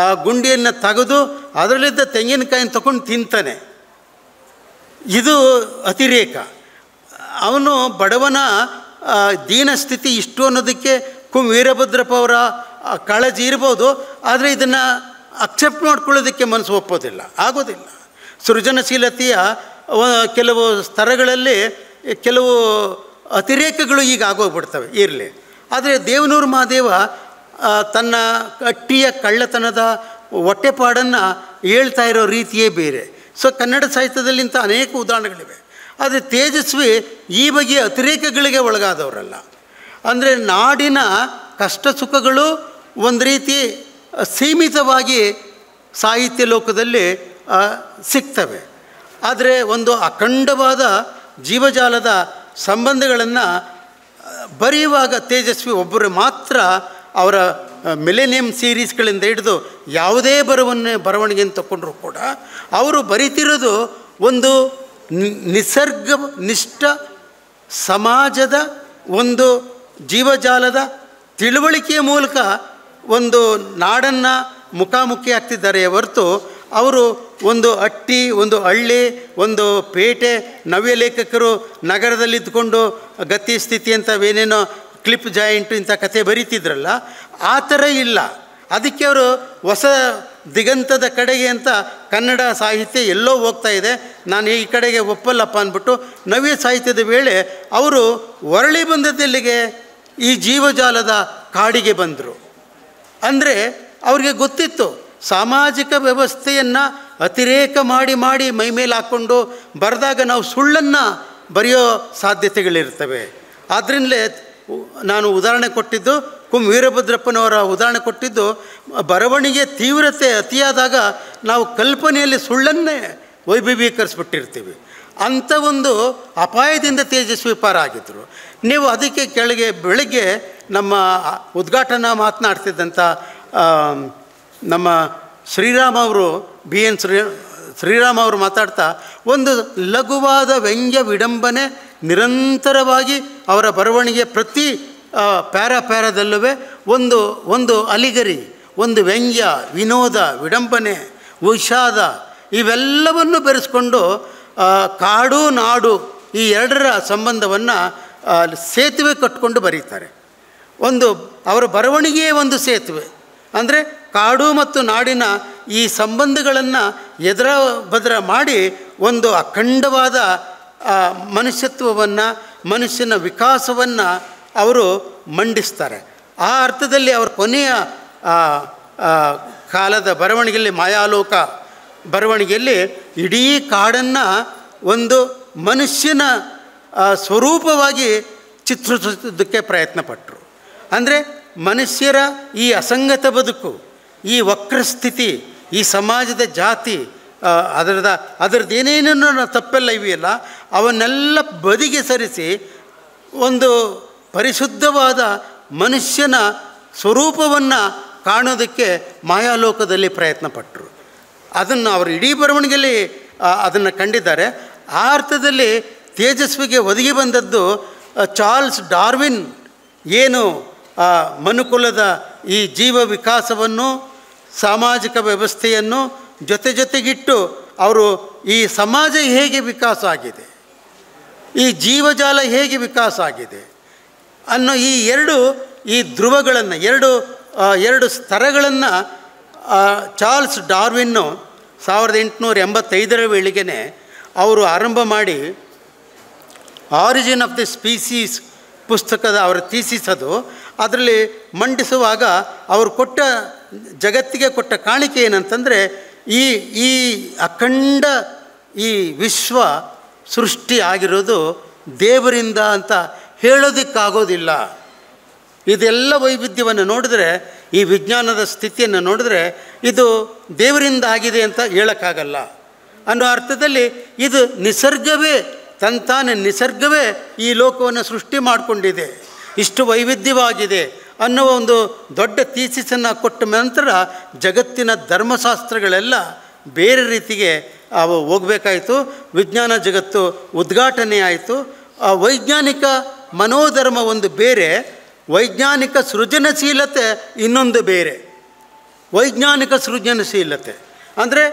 [SPEAKER 1] ಆ ಗುಂಡಿಯನ್ನು ತೆಗೆದು ಅದರಲ್ಲಿದ್ದ ತೆಂಗಿನಕಾಯಿನ ತಗೊಂಡು ತಿಂತಾನೆ. ಇದು ಅತಿರೇಕ. ಅವನು ಬಡವನ ದೀನಸ್ಥಿತಿ ಇಷ್ಟು ಅನ್ನೋದಕ್ಕೆ ಕುಂ ವೀರಭದ್ರಪ್ಪ ಅವರ ಕಾಳಜಿ ಇರ್ಬೋದು, ಆದರೆ ಇದನ್ನು ಅಕ್ಸೆಪ್ಟ್ ಮಾಡ್ಕೊಳ್ಳೋದಕ್ಕೆ ಮನಸ್ಸು ಒಪ್ಪೋದಿಲ್ಲ, ಆಗೋದಿಲ್ಲ. ಸೃಜನಶೀಲತೆಯ ಕೆಲವು ಸ್ತರಗಳಲ್ಲಿ ಕೆಲವು ಅತಿರೇಕಗಳು ಈಗ ಆಗೋಗ್ಬಿಡ್ತವೆ, ಇರಲಿ. ಆದರೆ ದೇವನೂರು ಮಹಾದೇವ ತನ್ನ ಅಟ್ಟಿಯ ಕಳ್ಳತನದ ಹೊಟ್ಟೆಪಾಡನ್ನು ಹೇಳ್ತಾ ಇರೋ ರೀತಿಯೇ ಬೇರೆ. ಸೊ ಕನ್ನಡ ಸಾಹಿತ್ಯದಲ್ಲಿ ಇಂಥ ಅನೇಕ ಉದಾಹರಣೆಗಳಿವೆ. ಆದರೆ ತೇಜಸ್ವಿ ಈ ಬಗೆಯ ಅತಿರೇಕಗಳಿಗೆ ಒಳಗಾದವರಲ್ಲ. ಅಂದರೆ ನಾಡಿನ ಕಷ್ಟ ಸುಖಗಳು ಒಂದು ರೀತಿ ಸೀಮಿತವಾಗಿ ಸಾಹಿತ್ಯ ಲೋಕದಲ್ಲಿ ಸಿಗ್ತವೆ. ಆದರೆ ಒಂದು ಅಖಂಡವಾದ ಜೀವಜಾಲದ ಸಂಬಂಧಗಳನ್ನು ಬರೆಯುವಾಗ ತೇಜಸ್ವಿ ಒಬ್ಬರು ಮಾತ್ರ ಅವರ ಮಿಲೆನಿಯಂ ಸೀರೀಸ್ಗಳಿಂದ ಹಿಡಿದು ಯಾವುದೇ ಬರವಣಿಗೆಯನ್ನು ತಗೊಂಡ್ರೂ ಕೂಡ ಅವರು ಬರೀತಿರೋದು ಒಂದು ನಿಸರ್ಗನಿಷ್ಠ ಸಮಾಜದ ಒಂದು ಜೀವಜಾಲದ ತಿಳುವಳಿಕೆಯ ಮೂಲಕ ಒಂದು ನಾಡನ್ನು ಮುಖಾಮುಖಿ ಆಗ್ತಿದ್ದಾರೆ ಹೊರತು ಅವರು ಒಂದು ಅಟ್ಟಿ, ಒಂದು ಹಳ್ಳಿ, ಒಂದು ಪೇಟೆ, ನವ್ಯ ಲೇಖಕರು ನಗರದಲ್ಲಿದ್ದುಕೊಂಡು ಗತಿ ಸ್ಥಿತಿ ಅಂತವೇನೇನೋ ಕ್ಲಿಪ್ ಜಾಯಿಂಟು ಇಂಥ ಕತೆ ಬರೀತಿದ್ರಲ್ಲ, ಆ ಥರ ಇಲ್ಲ. ಅದಕ್ಕೆ ಅವರು ಹೊಸ ದಿಗಂತದ ಕಡೆಗೆ ಅಂತ ಕನ್ನಡ ಸಾಹಿತ್ಯ ಎಲ್ಲೋ ಹೋಗ್ತಾ ಇದೆ, ನಾನು ಈ ಕಡೆಗೆ ಒಪ್ಪಲ್ಲಪ್ಪ ಅಂದ್ಬಿಟ್ಟು ನವ್ಯ ಸಾಹಿತ್ಯದ ವೇಳೆ ಅವರು ಹೊರಳಿ ಬಂದದ್ದೆಲ್ಲಿಗೆ ಈ ಜೀವಜಾಲದ ಕಾಡಿಗೆ ಬಂದರು. ಅಂದರೆ ಅವ್ರಿಗೆ ಗೊತ್ತಿತ್ತು ಸಾಮಾಜಿಕ ವ್ಯವಸ್ಥೆಯನ್ನು ಅತಿರೇಕ ಮಾಡಿ ಮೈಮೇಲೆ ಹಾಕ್ಕೊಂಡು ಬರೆದಾಗ ನಾವು ಸುಳ್ಳನ್ನು ಬರೆಯೋ ಸಾಧ್ಯತೆಗಳಿರ್ತವೆ. ಆದ್ದರಿಂದಲೇ ನಾನು ಉದಾಹರಣೆ ಕೊಟ್ಟಿದ್ದು, ಕುಂ ವೀರಭದ್ರಪ್ಪನವರ ಉದಾಹರಣೆ ಕೊಟ್ಟಿದ್ದು, ಬರವಣಿಗೆ ತೀವ್ರತೆ ಅತಿಯಾದಾಗ ನಾವು ಕಲ್ಪನೆಯಲ್ಲಿ ಸುಳ್ಳನ್ನೇ ವೈಭವೀಕರಿಸ್ಬಿಟ್ಟಿರ್ತೀವಿ. ಅಂಥ ಒಂದು ಅಪಾಯದಿಂದ ತೇಜಸ್ವಿ ಪಾರಾಗಿದ್ದರು. ನೀವು ಅದಕ್ಕೆ ಬೆಳಗ್ಗೆ ನಮ್ಮ ಉದ್ಘಾಟನಾ ಮಾತನಾಡ್ತಿದ್ದಂಥ ನಮ್ಮ ಶ್ರೀರಾಮ್ ಅವರು BN ಶ್ರೀರಾಮ್ ಅವರು ಮಾತಾಡ್ತಾ ಒಂದು ಲಘುವಾದ ವ್ಯಂಗ್ಯ ವಿಡಂಬನೆ ನಿರಂತರವಾಗಿ ಅವರ ಬರವಣಿಗೆ ಪ್ರತಿ ಪ್ಯಾರಾದಲ್ಲೂ ಒಂದು ಅಲಿಗರಿ, ಒಂದು ವ್ಯಂಗ್ಯ, ವಿನೋದ, ವಿಡಂಬನೆ, ವಿಷಾದ ಇವೆಲ್ಲವನ್ನು ಬೆರೆಸ್ಕೊಂಡು ಕಾಡು ನಾಡು ಈ ಎರಡರ ಸಂಬಂಧವನ್ನು ಸೇತುವೆ ಕಟ್ಕೊಂಡು ಬರೀತಾರೆ. ಒಂದು ಅವರ ಬರವಣಿಗೆಯೇ ಒಂದು ಸೇತುವೆ. ಅಂದರೆ ಕಾಡು ಮತ್ತು ನಾಡಿನ ಈ ಸಂಬಂಧಗಳನ್ನು ಎದುರ ಬದರ ಮಾಡಿ ಒಂದು ಅಖಂಡವಾದ ಮನುಷ್ಯತ್ವವನ್ನು, ಮನುಷ್ಯನ ವಿಕಾಸವನ್ನು ಅವರು ಮಂಡಿಸ್ತಾರೆ. ಆ ಅರ್ಥದಲ್ಲಿ ಅವರ ಕೊನೆಯ ಕಾಲದ ಬರವಣಿಗೆಯಲ್ಲಿ, ಮಾಯಾಲೋಕ ಬರವಣಿಗೆಯಲ್ಲಿ ಇಡೀ ಕಾಡನ್ನು ಒಂದು ಮನುಷ್ಯನ ಸ್ವರೂಪವಾಗಿ ಚಿತ್ರಿಸೋದಕ್ಕೆ ಪ್ರಯತ್ನಪಟ್ಟರು. ಅಂದರೆ ಮನುಷ್ಯರ ಈ ಅಸಂಗತ ಬದುಕು, ಈ ವಕ್ರಸ್ಥಿತಿ, ಈ ಸಮಾಜದ ಜಾತಿ, ಅದರದ್ದೇನೇನೋ ತಪ್ಪೆಲ್ಲ ಇವೆಯಲ್ಲ, ಅವನ್ನೆಲ್ಲ ಬದಿಗೆ ಸರಿಸಿ ಒಂದು ಪರಿಶುದ್ಧವಾದ ಮನುಷ್ಯನ ಸ್ವರೂಪವನ್ನು ಕಾಣೋದಕ್ಕೆ ಮಾಯಾಲೋಕದಲ್ಲಿ ಪ್ರಯತ್ನಪಟ್ಟರು. ಅದನ್ನು ಅವರು ಇಡೀ ಬರವಣಿಗೆಯಲ್ಲಿ ಅದನ್ನು ಕಂಡಿದ್ದಾರೆ. ಆ ಅರ್ಥದಲ್ಲಿ ತೇಜಸ್ವಿಗೆ ಒದಗಿ ಬಂದದ್ದು ಚಾರ್ಲ್ಸ್ ಡಾರ್ವಿನ್ ಏನು ಮನುಕುಲದ ಈ ಜೀವ ವಿಕಾಸವನ್ನು, ಸಾಮಾಜಿಕ ವ್ಯವಸ್ಥೆಯನ್ನು ಜೊತೆಗಿಟ್ಟು ಅವರು ಈ ಸಮಾಜ ಹೇಗೆ ವಿಕಾಸ ಆಗಿದೆ, ಈ ಜೀವಜಾಲ ಹೇಗೆ ವಿಕಾಸ ಆಗಿದೆ ಅನ್ನೋ ಈ ಧ್ರುವಗಳನ್ನು, ಎರಡು ಸ್ತರಗಳನ್ನು ಚಾರ್ಲ್ಸ್ ಡಾರ್ವಿನ್ನು 1885 ವೇಳೆಗೆ ಅವರು ಆರಂಭ ಮಾಡಿ ಆರಿಜಿನ್ ಆಫ್ ದಿ ಸ್ಪೀಸೀಸ್ ಪುಸ್ತಕದ ಅವರ ಥೀಸಿಸ್ ಅದು. ಅದರಲ್ಲಿ ಮಂಡಿಸುವಾಗ ಅವರು ಜಗತ್ತಿಗೆ ಕೊಟ್ಟ ಕಾಣಿಕೆ ಏನಂತಂದರೆ, ಈ ಅಖಂಡ ಈ ವಿಶ್ವ ಸೃಷ್ಟಿ ಆಗಿರೋದು ದೇವರಿಂದ ಅಂತ ಹೇಳೋದಕ್ಕಾಗೋದಿಲ್ಲ. ಇದೆಲ್ಲ ವೈವಿಧ್ಯವನ್ನು ನೋಡಿದ್ರೆ, ಈ ವಿಜ್ಞಾನದ ಸ್ಥಿತಿಯನ್ನು ನೋಡಿದ್ರೆ ಇದು ದೇವರಿಂದ ಆಗಿದೆ ಅಂತ ಹೇಳೋಕ್ಕಾಗಲ್ಲ ಅನ್ನೋ ಅರ್ಥದಲ್ಲಿ ಇದು ನಿಸರ್ಗವೇ, ನಿಸರ್ಗವೇ ಈ ಲೋಕವನ್ನು ಸೃಷ್ಟಿ ಮಾಡಿಕೊಂಡಿದೆ, ಇಷ್ಟು ವೈವಿಧ್ಯವಾಗಿದೆ ಅನ್ನೋ ಒಂದು ದೊಡ್ಡ ಥೀಸಿಸನ್ನು ಕೊಟ್ಟ ನಂತರ ಜಗತ್ತಿನ ಧರ್ಮಶಾಸ್ತ್ರಗಳೆಲ್ಲ ಬೇರೆ ರೀತಿಗೆ ಅವು ಹೋಗಬೇಕಾಯಿತು. ವಿಜ್ಞಾನ ಜಗತ್ತು ಉದ್ಘಾಟನೆ ಆಯಿತು. ವೈಜ್ಞಾನಿಕ ಮನೋಧರ್ಮ ಒಂದು ಬೇರೆ, ವೈಜ್ಞಾನಿಕ ಸೃಜನಶೀಲತೆ ಇನ್ನೊಂದು ಬೇರೆ. ವೈಜ್ಞಾನಿಕ ಸೃಜನಶೀಲತೆ ಅಂದರೆ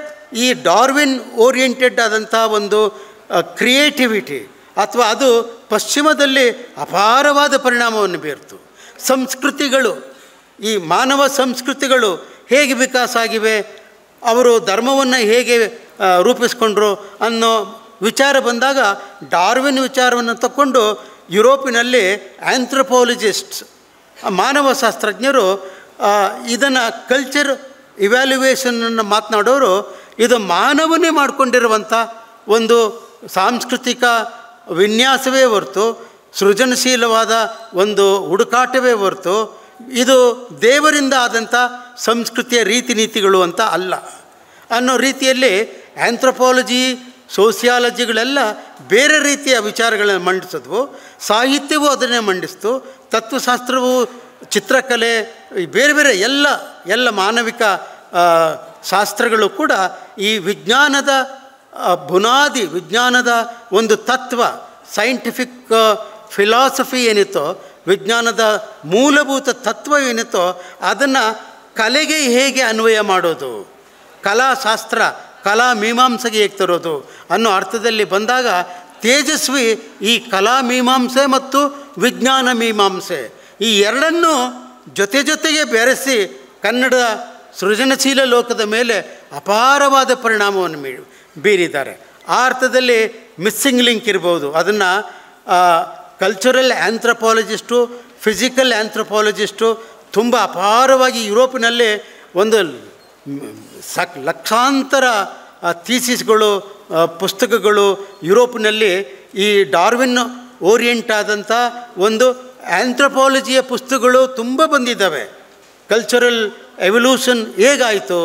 [SPEAKER 1] ಈ ಡಾರ್ವಿನ್ ಓರಿಯೆಂಟೆಡ್ ಆದಂಥ ಒಂದು ಕ್ರಿಯೇಟಿವಿಟಿ, ಅಥವಾ ಅದು ಪಶ್ಚಿಮದಲ್ಲಿ ಅಪಾರವಾದ ಪರಿಣಾಮವನ್ನು ಬೀರ್ತು. ಸಂಸ್ಕೃತಿಗಳು, ಈ ಮಾನವ ಸಂಸ್ಕೃತಿಗಳು ಹೇಗೆ ವಿಕಾಸ ಆಗಿವೆ, ಅವರು ಧರ್ಮವನ್ನು ಹೇಗೆ ರೂಪಿಸ್ಕೊಂಡ್ರು ಅನ್ನೋ ವಿಚಾರ ಬಂದಾಗ ಡಾರ್ವಿನ್ ವಿಚಾರವನ್ನು ತಗೊಂಡು ಯುರೋಪಿನಲ್ಲಿ ಆಂಥ್ರೋಪಾಲಜಿಸ್ಟ್ಸ್, ಮಾನವ ಶಾಸ್ತ್ರಜ್ಞರು ಇದನ್ನು ಕಲ್ಚರ್ ಇವ್ಯಾಲ್ಯುವೇಷನನ್ನು ಮಾತನಾಡೋರು ಇದು ಮಾನವನೇ ಮಾಡಿಕೊಂಡಿರುವಂಥ ಒಂದು ಸಾಂಸ್ಕೃತಿಕ ವಿನ್ಯಾಸವೇ ಹೊರತು, ಸೃಜನಶೀಲವಾದ ಒಂದು ಹುಡುಕಾಟವೇ ಹೊರತು ಇದು ದೇವರಿಂದ ಆದಂಥ ಸಂಸ್ಕೃತಿಯ ರೀತಿ ನೀತಿಗಳು ಅಂತ ಅಲ್ಲ ಅನ್ನೋ ರೀತಿಯಲ್ಲಿ ಆಂಥ್ರೋಪಾಲಜಿ, ಸೋಸಿಯಾಲಜಿಗಳೆಲ್ಲ ಬೇರೆ ರೀತಿಯ ವಿಚಾರಗಳನ್ನು ಮಂಡಿಸಿದ್ವು. ಸಾಹಿತ್ಯವೂ ಅದನ್ನೇ ಮಂಡಿಸ್ತು. ತತ್ವಶಾಸ್ತ್ರವು, ಚಿತ್ರಕಲೆ, ಬೇರೆ ಬೇರೆ ಎಲ್ಲ ಮಾನವಿಕ ಶಾಸ್ತ್ರಗಳು ಕೂಡ ಈ ವಿಜ್ಞಾನದ ಬುನಾದಿ, ವಿಜ್ಞಾನದ ಒಂದು ತತ್ವ, ಸೈಂಟಿಫಿಕ್ ಫಿಲಾಸಫಿ ಏನಿತ್ತೋ, ವಿಜ್ಞಾನದ ಮೂಲಭೂತ ತತ್ವ ಏನಿತ್ತೋ ಅದನ್ನು ಕಲೆಗೆ ಹೇಗೆ ಅನ್ವಯ ಮಾಡೋದು, ಕಲಾಶಾಸ್ತ್ರ, ಕಲಾ ಮೀಮಾಂಸೆಗೆ ಹೇಗೆ ತರೋದು ಅನ್ನೋ ಅರ್ಥದಲ್ಲಿ ಬಂದಾಗ ತೇಜಸ್ವಿ ಈ ಕಲಾ ಮೀಮಾಂಸೆ ಮತ್ತು ವಿಜ್ಞಾನ ಮೀಮಾಂಸೆ ಈ ಎರಡನ್ನೂ ಜೊತೆಗೆ ಬೆರೆಸಿ ಕನ್ನಡ ಸೃಜನಶೀಲ ಲೋಕದ ಮೇಲೆ ಅಪಾರವಾದ ಪರಿಣಾಮವನ್ನು ಬೀರಿದ್ದಾರೆ. ಆ ಅರ್ಥದಲ್ಲಿ ಮಿಸ್ಸಿಂಗ್ ಲಿಂಕ್ ಇರ್ಬೋದು. ಅದನ್ನು ಕಲ್ಚರಲ್ ಆಂಥ್ರೋಪಾಲಜಿಸ್ಟು, ಫಿಸಿಕಲ್ ಆಂಥ್ರೋಪಾಲಜಿಸ್ಟು ತುಂಬ ಅಪಾರವಾಗಿ ಯುರೋಪಿನಲ್ಲಿ ಒಂದು ಲಕ್ಷಾಂತರ ಥೀಸಿಸ್ಗಳು, ಪುಸ್ತಕಗಳು ಯುರೋಪಿನಲ್ಲಿ ಈ ಡಾರ್ವಿನ್ ಓರಿಯೆಂಟ್ ಆದಂಥ ಒಂದು ಆಂಥ್ರೋಪಾಲಜಿಯ ಪುಸ್ತಕಗಳು ತುಂಬ ಬಂದಿದ್ದಾವೆ. ಕಲ್ಚರಲ್ ಎವಲ್ಯೂಷನ್ ಹೇಗಾಯಿತು,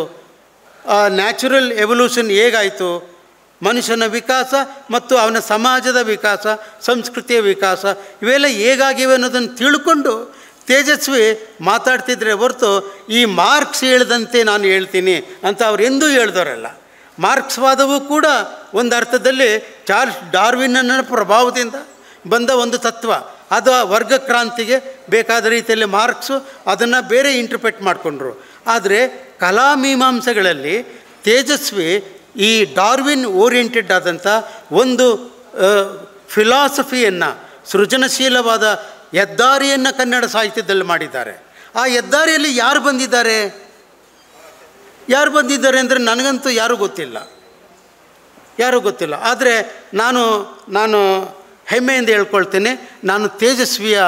[SPEAKER 1] ನ್ಯಾಚುರಲ್ ಎವಲ್ಯೂಷನ್ ಹೇಗಾಯಿತು, ಮನುಷ್ಯನ ವಿಕಾಸ ಮತ್ತು ಅವನ ಸಮಾಜದ ವಿಕಾಸ, ಸಂಸ್ಕೃತಿಯ ವಿಕಾಸ ಇವೆಲ್ಲ ಹೇಗಾಗಿವೆ ಅನ್ನೋದನ್ನು ತಿಳ್ಕೊಂಡು ತೇಜಸ್ವಿ ಮಾತಾಡ್ತಿದ್ರೆ ಹೊರತು ಈ ಮಾರ್ಕ್ಸ್ ಹೇಳ್ದಂತೆ ನಾನು ಹೇಳ್ತೀನಿ ಅಂತ ಅವ್ರು ಎಂದೂ ಹೇಳ್ದವರಲ್ಲ. ಮಾರ್ಕ್ಸ್ವಾದವೂ ಕೂಡ ಒಂದು ಅರ್ಥದಲ್ಲಿ ಚಾರ್ಲ್ಸ್ ಡಾರ್ವಿನ್ನನ ಪ್ರಭಾವದಿಂದ ಬಂದ ಒಂದು ತತ್ವ. ಅದು ವರ್ಗಕ್ರಾಂತಿಗೆ ಬೇಕಾದ ರೀತಿಯಲ್ಲಿ ಮಾರ್ಕ್ಸು ಅದನ್ನು ಬೇರೆ ಇಂಟರ್ಪ್ರೆಟ್ ಮಾಡಿಕೊಂಡ್ರು. ಆದರೆ ಕಲಾಮೀಮಾಂಸೆಗಳಲ್ಲಿ ತೇಜಸ್ವಿ ಈ ಡಾರ್ವಿನ್ ಓರಿಯೆಂಟೆಡ್ ಆದಂಥ ಒಂದು ಫಿಲಾಸಫಿಯನ್ನು, ಸೃಜನಶೀಲವಾದ ಹೆದ್ದಾರಿಯನ್ನು ಕನ್ನಡ ಸಾಹಿತ್ಯದಲ್ಲಿ ಮಾಡಿದ್ದಾರೆ. ಆ ಹೆದ್ದಾರಿಯಲ್ಲಿ ಯಾರು ಬಂದಿದ್ದಾರೆ ಅಂದರೆ ನನಗಂತೂ ಯಾರೂ ಗೊತ್ತಿಲ್ಲ. ಆದರೆ ನಾನು ಹೆಮ್ಮೆಯಿಂದ ಹೇಳ್ಕೊಳ್ತೇನೆ, ನಾನು ತೇಜಸ್ವಿಯ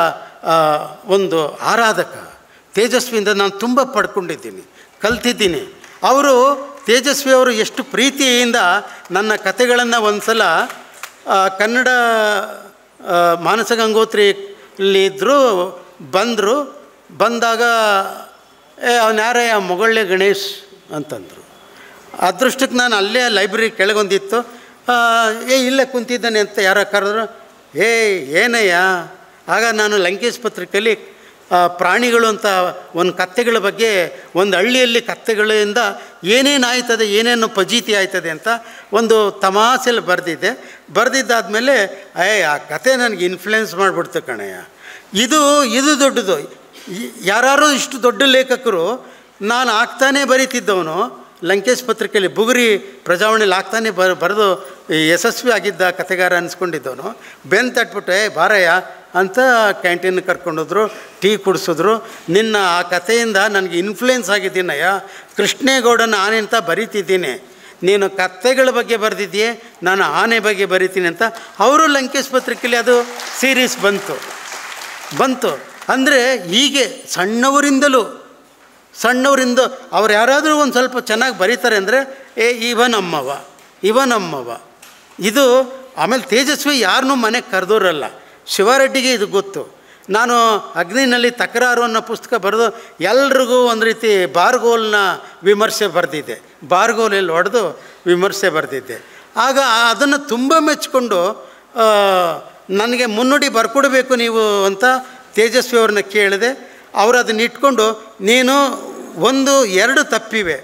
[SPEAKER 1] ಒಂದು ಆರಾಧಕ. ತೇಜಸ್ವಿಯಿಂದ ನಾನು ತುಂಬ ಪಡ್ಕೊಂಡಿದ್ದೀನಿ, ಕಲ್ತಿದ್ದೀನಿ. ತೇಜಸ್ವಿಯವರು ಎಷ್ಟು ಪ್ರೀತಿಯಿಂದ ನನ್ನ ಕತೆಗಳನ್ನು ಒಂದು ಸಲ ಕನ್ನಡ ಮಾನಸ ಗಂಗೋತ್ರಿಯಲ್ಲಿದ್ದರು, ಬಂದಾಗ ಅವನು ಯಾರಯ್ಯ ಮೊಗಳ್ಳೆ ಗಣೇಶ್ ಅಂತಂದರು. ಅದೃಷ್ಟಕ್ಕೆ ನಾನು ಅಲ್ಲೇ ಲೈಬ್ರರಿ ಕೆಳಗೊಂದಿತ್ತು, ಇಲ್ಲೇ ಕುಂತಿದ್ದಾನೆ ಅಂತ ಯಾರೋ ಕರೆದ್ರು. ಏನಯ್ಯ? ಆಗ ನಾನು ಲಂಕೇಶ್ ಪತ್ರಿಕೆಯಲ್ಲಿ ಪ್ರಾಣಿಗಳು ಅಂತ ಒಂದು ಕತ್ತೆಗಳ ಬಗ್ಗೆ, ಒಂದು ಹಳ್ಳಿಯಲ್ಲಿ ಕತ್ತೆಗಳಿಂದ ಏನೇನು ಫಜೀತಿ ಆಯ್ತದೆ ಅಂತ ಒಂದು ತಮಾಷೆಯಲ್ಲಿ ಬರೆದಿದ್ದಾದಮೇಲೆ ಆ ಕತೆ ನನಗೆ ಇನ್ಫ್ಲುಯೆನ್ಸ್ ಮಾಡಿಬಿಡ್ತು ಕಣಯ್ಯ. ಇದು ದೊಡ್ಡದು. ಯಾರು ಇಷ್ಟು ದೊಡ್ಡ ಲೇಖಕರು, ನಾನು ಆಗ್ತಾನೇ ಬರೀತಿದ್ದವನು ಲಂಕೇಶ್ ಪತ್ರಿಕೆಯಲ್ಲಿ ಬುಗುರಿ ಪ್ರಜಾವಣೆಯಲ್ಲಿ ಆಗ್ತಾನೆ ಬರೆದು ಯಶಸ್ವಿ ಆಗಿದ್ದ ಕತೆಗಾರ ಅನಿಸ್ಕೊಂಡಿದ್ದವನು ಬೆನ್ನು ತಟ್ಬಿಟ್ಟೆ ಬಾರಯ್ಯ ಅಂತ ಕ್ಯಾಂಟೀನ್ ಕರ್ಕೊಂಡೋದ್ರು, ಟೀ ಕುಡಿಸಿದ್ರು. ನಿನ್ನ ಆ ಕಥೆಯಿಂದ ನನಗೆ ಇನ್ಫ್ಲುಯೆನ್ಸ್ ಆಗಿದ್ದೀನಯ್ಯ, ಕೃಷ್ಣೇಗೌಡನ ಆನೆ ಅಂತ ಬರೀತಿದ್ದೀನಿ, ನೀನು ಕಥೆಗಳ ಬಗ್ಗೆ ಬರೆದಿದ್ದೀಯೇ, ನಾನು ಆನೆ ಬಗ್ಗೆ ಬರೀತೀನಿ ಅಂತ ಅವರು ಲಂಕೇಶ್ ಪತ್ರಿಕೆಯಲ್ಲಿ ಅದು ಸೀರೀಸ್ ಬಂತು. ಅಂದರೆ ಹೀಗೆ ಸಣ್ಣವರಿಂದ ಅವ್ರು ಯಾರಾದರೂ ಒಂದು ಸ್ವಲ್ಪ ಚೆನ್ನಾಗಿ ಬರೀತಾರೆ ಅಂದರೆ ಇವನಮ್ಮವ ಇದು. ಆಮೇಲೆ ತೇಜಸ್ವಿ ಯಾರನ್ನೂ ಮನೆಗೆ ಕರೆದೋರಲ್ಲ. ಶಿವಾರೆಡ್ಡಿಗೆ ಇದು ಗೊತ್ತು. ನಾನು ಅಗ್ನಿನಲ್ಲಿ ತಕರಾರು ಅನ್ನೋ ಪುಸ್ತಕ ಬರೆದು ಎಲ್ರಿಗೂ ಒಂದು ರೀತಿ ಬಾರ್ಗೋಲ್ನ ವಿಮರ್ಶೆ ಬರೆದಿದ್ದೆ, ಬಾರ್ಗೋಲಲ್ಲಿ ಹೊಡೆದು ವಿಮರ್ಶೆ ಬರೆದಿದ್ದೆ. ಆಗ ಅದನ್ನು ತುಂಬ ಮೆಚ್ಚಿಕೊಂಡು ನನಗೆ ಮುನ್ನುಡಿ ಬರ್ಕೊಡ್ಬೇಕು ನೀವು ಅಂತ ತೇಜಸ್ವಿ ಅವ್ರನ್ನ ಕೇಳಿದೆ. ಅವರು ಅದನ್ನ ಇಟ್ಕೊಂಡು, ನೀನು 1-2 ತಪ್ಪಿವೆ,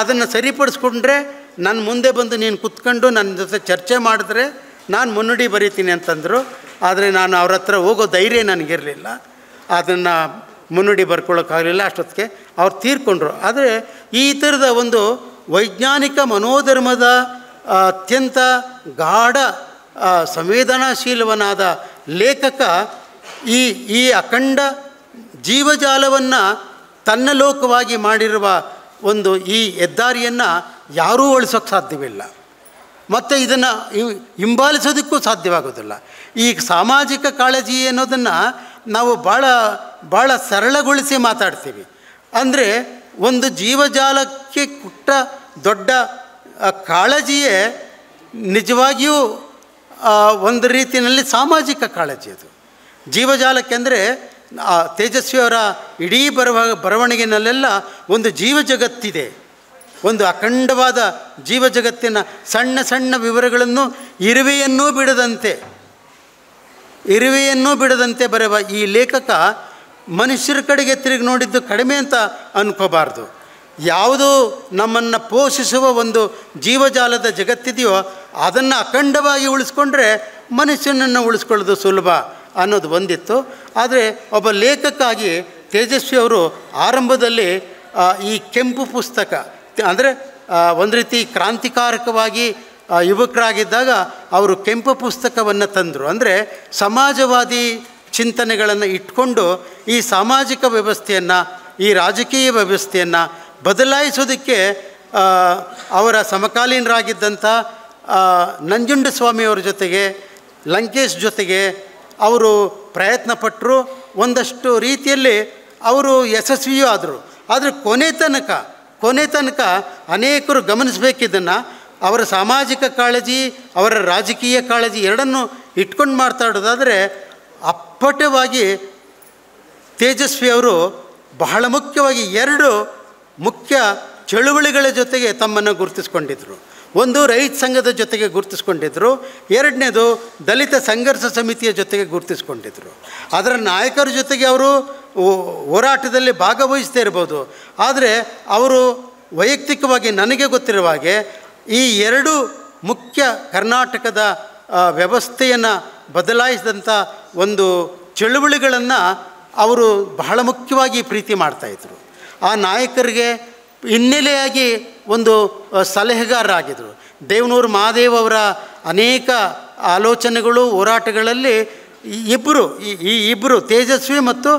[SPEAKER 1] ಅದನ್ನು ಸರಿಪಡಿಸ್ಕೊಂಡ್ರೆ ನನ್ನ ಮುಂದೆ ಬಂದು ನೀನು ಕುತ್ಕೊಂಡು ನನ್ನ ಜೊತೆ ಚರ್ಚೆ ಮಾಡಿದ್ರೆ ನಾನು ಮುನ್ನುಡಿ ಬರೀತೀನಿ ಅಂತಂದರು. ಆದರೆ ನಾನು ಅವ್ರ ಹತ್ರ ಹೋಗೋ ಧೈರ್ಯ ನನಗಿರಲಿಲ್ಲ, ಅದನ್ನು ಮುನ್ನುಡಿ ಬರ್ಕೊಳ್ಳೋಕ್ಕಾಗಲಿಲ್ಲ. ಅಷ್ಟೊತ್ತಿಗೆ ಅವ್ರು ತೀರ್ಕೊಂಡ್ರು. ಆದರೆ ಈ ಥರದ ಒಂದು ವೈಜ್ಞಾನಿಕ ಮನೋಧರ್ಮದ ಅತ್ಯಂತ ಗಾಢ ಸಂವೇದನಾಶೀಲವನಾದ ಲೇಖಕ ಈ ಅಖಂಡ ಜೀವಜಾಲವನ್ನು ತನ್ನ ಲೋಕವಾಗಿ ಮಾಡಿರುವ ಒಂದು ಈ ಹೆದ್ದಾರಿಯನ್ನು ಯಾರೂ ಉಳಿಸೋಕ್ಕೆ ಸಾಧ್ಯವಿಲ್ಲ, ಮತ್ತು ಇದನ್ನು ಹಿಂಬಾಲಿಸೋದಕ್ಕೂ ಸಾಧ್ಯವಾಗೋದಿಲ್ಲ. ಈ ಸಾಮಾಜಿಕ ಕಾಳಜಿ ಅನ್ನೋದನ್ನು ನಾವು ಭಾಳ ಸರಳಗೊಳಿಸಿ ಮಾತಾಡ್ತೀವಿ. ಅಂದರೆ ಒಂದು ಜೀವಜಾಲಕ್ಕೆ ಕೊಟ್ಟ ದೊಡ್ಡ ಕಾಳಜಿಯೇ ನಿಜವಾಗಿಯೂ ಒಂದು ರೀತಿಯಲ್ಲಿ ಸಾಮಾಜಿಕ ಕಾಳಜಿ. ಅದು ಜೀವಜಾಲಕ್ಕೆ ಅಂದರೆ ತೇಜಸ್ವಿಯವರ ಇಡೀ ಬರವಣಿಗೆಯಲ್ಲೆಲ್ಲ ಒಂದು ಜೀವ ಜಗತ್ತಿದೆ, ಒಂದು ಅಖಂಡವಾದ ಜೀವ ಜಗತ್ತಿನ ಸಣ್ಣ ಸಣ್ಣ ವಿವರಗಳನ್ನು ಇರುವೆಯನ್ನೂ ಬಿಡದಂತೆ ಬರೆಯುವ ಈ ಲೇಖಕ ಮನುಷ್ಯರ ಕಡೆಗೆ ತಿರುಗಿ ನೋಡಿದ್ದು ಕಡಿಮೆ ಅಂತ ಅನ್ಕೋಬಾರ್ದು. ಯಾವುದು ನಮ್ಮನ್ನು ಪೋಷಿಸುವ ಒಂದು ಜೀವಜಾಲದ ಜಗತ್ತಿದೆಯೋ ಅದನ್ನು ಅಖಂಡವಾಗಿ ಉಳಿಸ್ಕೊಂಡ್ರೆ ಮನುಷ್ಯನನ್ನು ಉಳಿಸ್ಕೊಳ್ಳೋದು ಸುಲಭ ಅನ್ನೋದು ಒಂದಿತ್ತು. ಆದರೆ ಒಬ್ಬ ಲೇಖಕಾಗಿ ತೇಜಸ್ವಿಯವರು ಆರಂಭದಲ್ಲಿ ಈ ಕೆಂಪು ಪುಸ್ತಕ ಅಂದರೆ ಒಂದು ರೀತಿ ಕ್ರಾಂತಿಕಾರಕವಾಗಿ ಯುವಕರಾಗಿದ್ದಾಗ ಅವರು ಕೆಂಪು ಪುಸ್ತಕವನ್ನು ತಂದರು. ಅಂದರೆ ಸಮಾಜವಾದಿ ಚಿಂತನೆಗಳನ್ನು ಇಟ್ಕೊಂಡು ಈ ಸಾಮಾಜಿಕ ವ್ಯವಸ್ಥೆಯನ್ನು, ಈ ರಾಜಕೀಯ ವ್ಯವಸ್ಥೆಯನ್ನು ಬದಲಾಯಿಸೋದಕ್ಕೆ ಅವರ ಸಮಕಾಲೀನರಾಗಿದ್ದಂಥ ನಂಜುಂಡಸ್ವಾಮಿಯವರ ಜೊತೆಗೆ, ಲಂಕೇಶ್ ಜೊತೆಗೆ ಅವರು ಪ್ರಯತ್ನಪಟ್ಟರು. ಒಂದಷ್ಟು ರೀತಿಯಲ್ಲಿ ಅವರು ಯಶಸ್ವಿಯೂ ಆದರು. ಆದರೆ ಕೊನೆ ತನಕ ಅನೇಕರು ಗಮನಿಸಬೇಕಿದ್ದನ್ನು, ಅವರ ಸಾಮಾಜಿಕ ಕಾಳಜಿ, ಅವರ ರಾಜಕೀಯ ಕಾಳಜಿ ಎರಡನ್ನೂ ಇಟ್ಕೊಂಡು ಮಾತಾಡೋದಾದರೆ ಅಪ್ಪಟವಾಗಿ ತೇಜಸ್ವಿಯವರು ಬಹಳ ಮುಖ್ಯವಾಗಿ 2 ಮುಖ್ಯ ಚಳುವಳಿಗಳ ಜೊತೆಗೆ ತಮ್ಮನ್ನು ಗುರುತಿಸ್ಕೊಂಡಿದ್ದರು. ಒಂದು ರೈತ ಸಂಘದ ಜೊತೆಗೆ ಗುರುತಿಸ್ಕೊಂಡಿದ್ದರು, ಎರಡನೇದು ದಲಿತ ಸಂಘರ್ಷ ಸಮಿತಿಯ ಜೊತೆಗೆ ಗುರುತಿಸ್ಕೊಂಡಿದ್ದರು. ಅದರ ನಾಯಕರ ಜೊತೆಗೆ ಅವರು ಹೋರಾಟದಲ್ಲಿ ಭಾಗವಹಿಸದೇ ಇರ್ಬೋದು, ಆದರೆ ಅವರು ವೈಯಕ್ತಿಕವಾಗಿ ನನಗೆ ಗೊತ್ತಿರುವ ಹಾಗೆ ಈ 2 ಮುಖ್ಯ ಕರ್ನಾಟಕದ ವ್ಯವಸ್ಥೆಯನ್ನು ಬದಲಾಯಿಸಿದಂಥ ಒಂದು ಚಳುವಳಿಗಳನ್ನು ಅವರು ಬಹಳ ಮುಖ್ಯವಾಗಿ ಪ್ರೀತಿ ಮಾಡ್ತಾಯಿದ್ರು. ಆ ನಾಯಕರಿಗೆ ಹಿನ್ನೆಲೆಯಾಗಿ ಒಂದು ಸಲಹೆಗಾರರಾಗಿದ್ದರು. ದೇವನೂರು ಮಹಾದೇವ್ ಅವರ ಅನೇಕ ಆಲೋಚನೆಗಳು, ಹೋರಾಟಗಳಲ್ಲಿ ಈ ಇಬ್ಬರು ತೇಜಸ್ವಿ ಮತ್ತು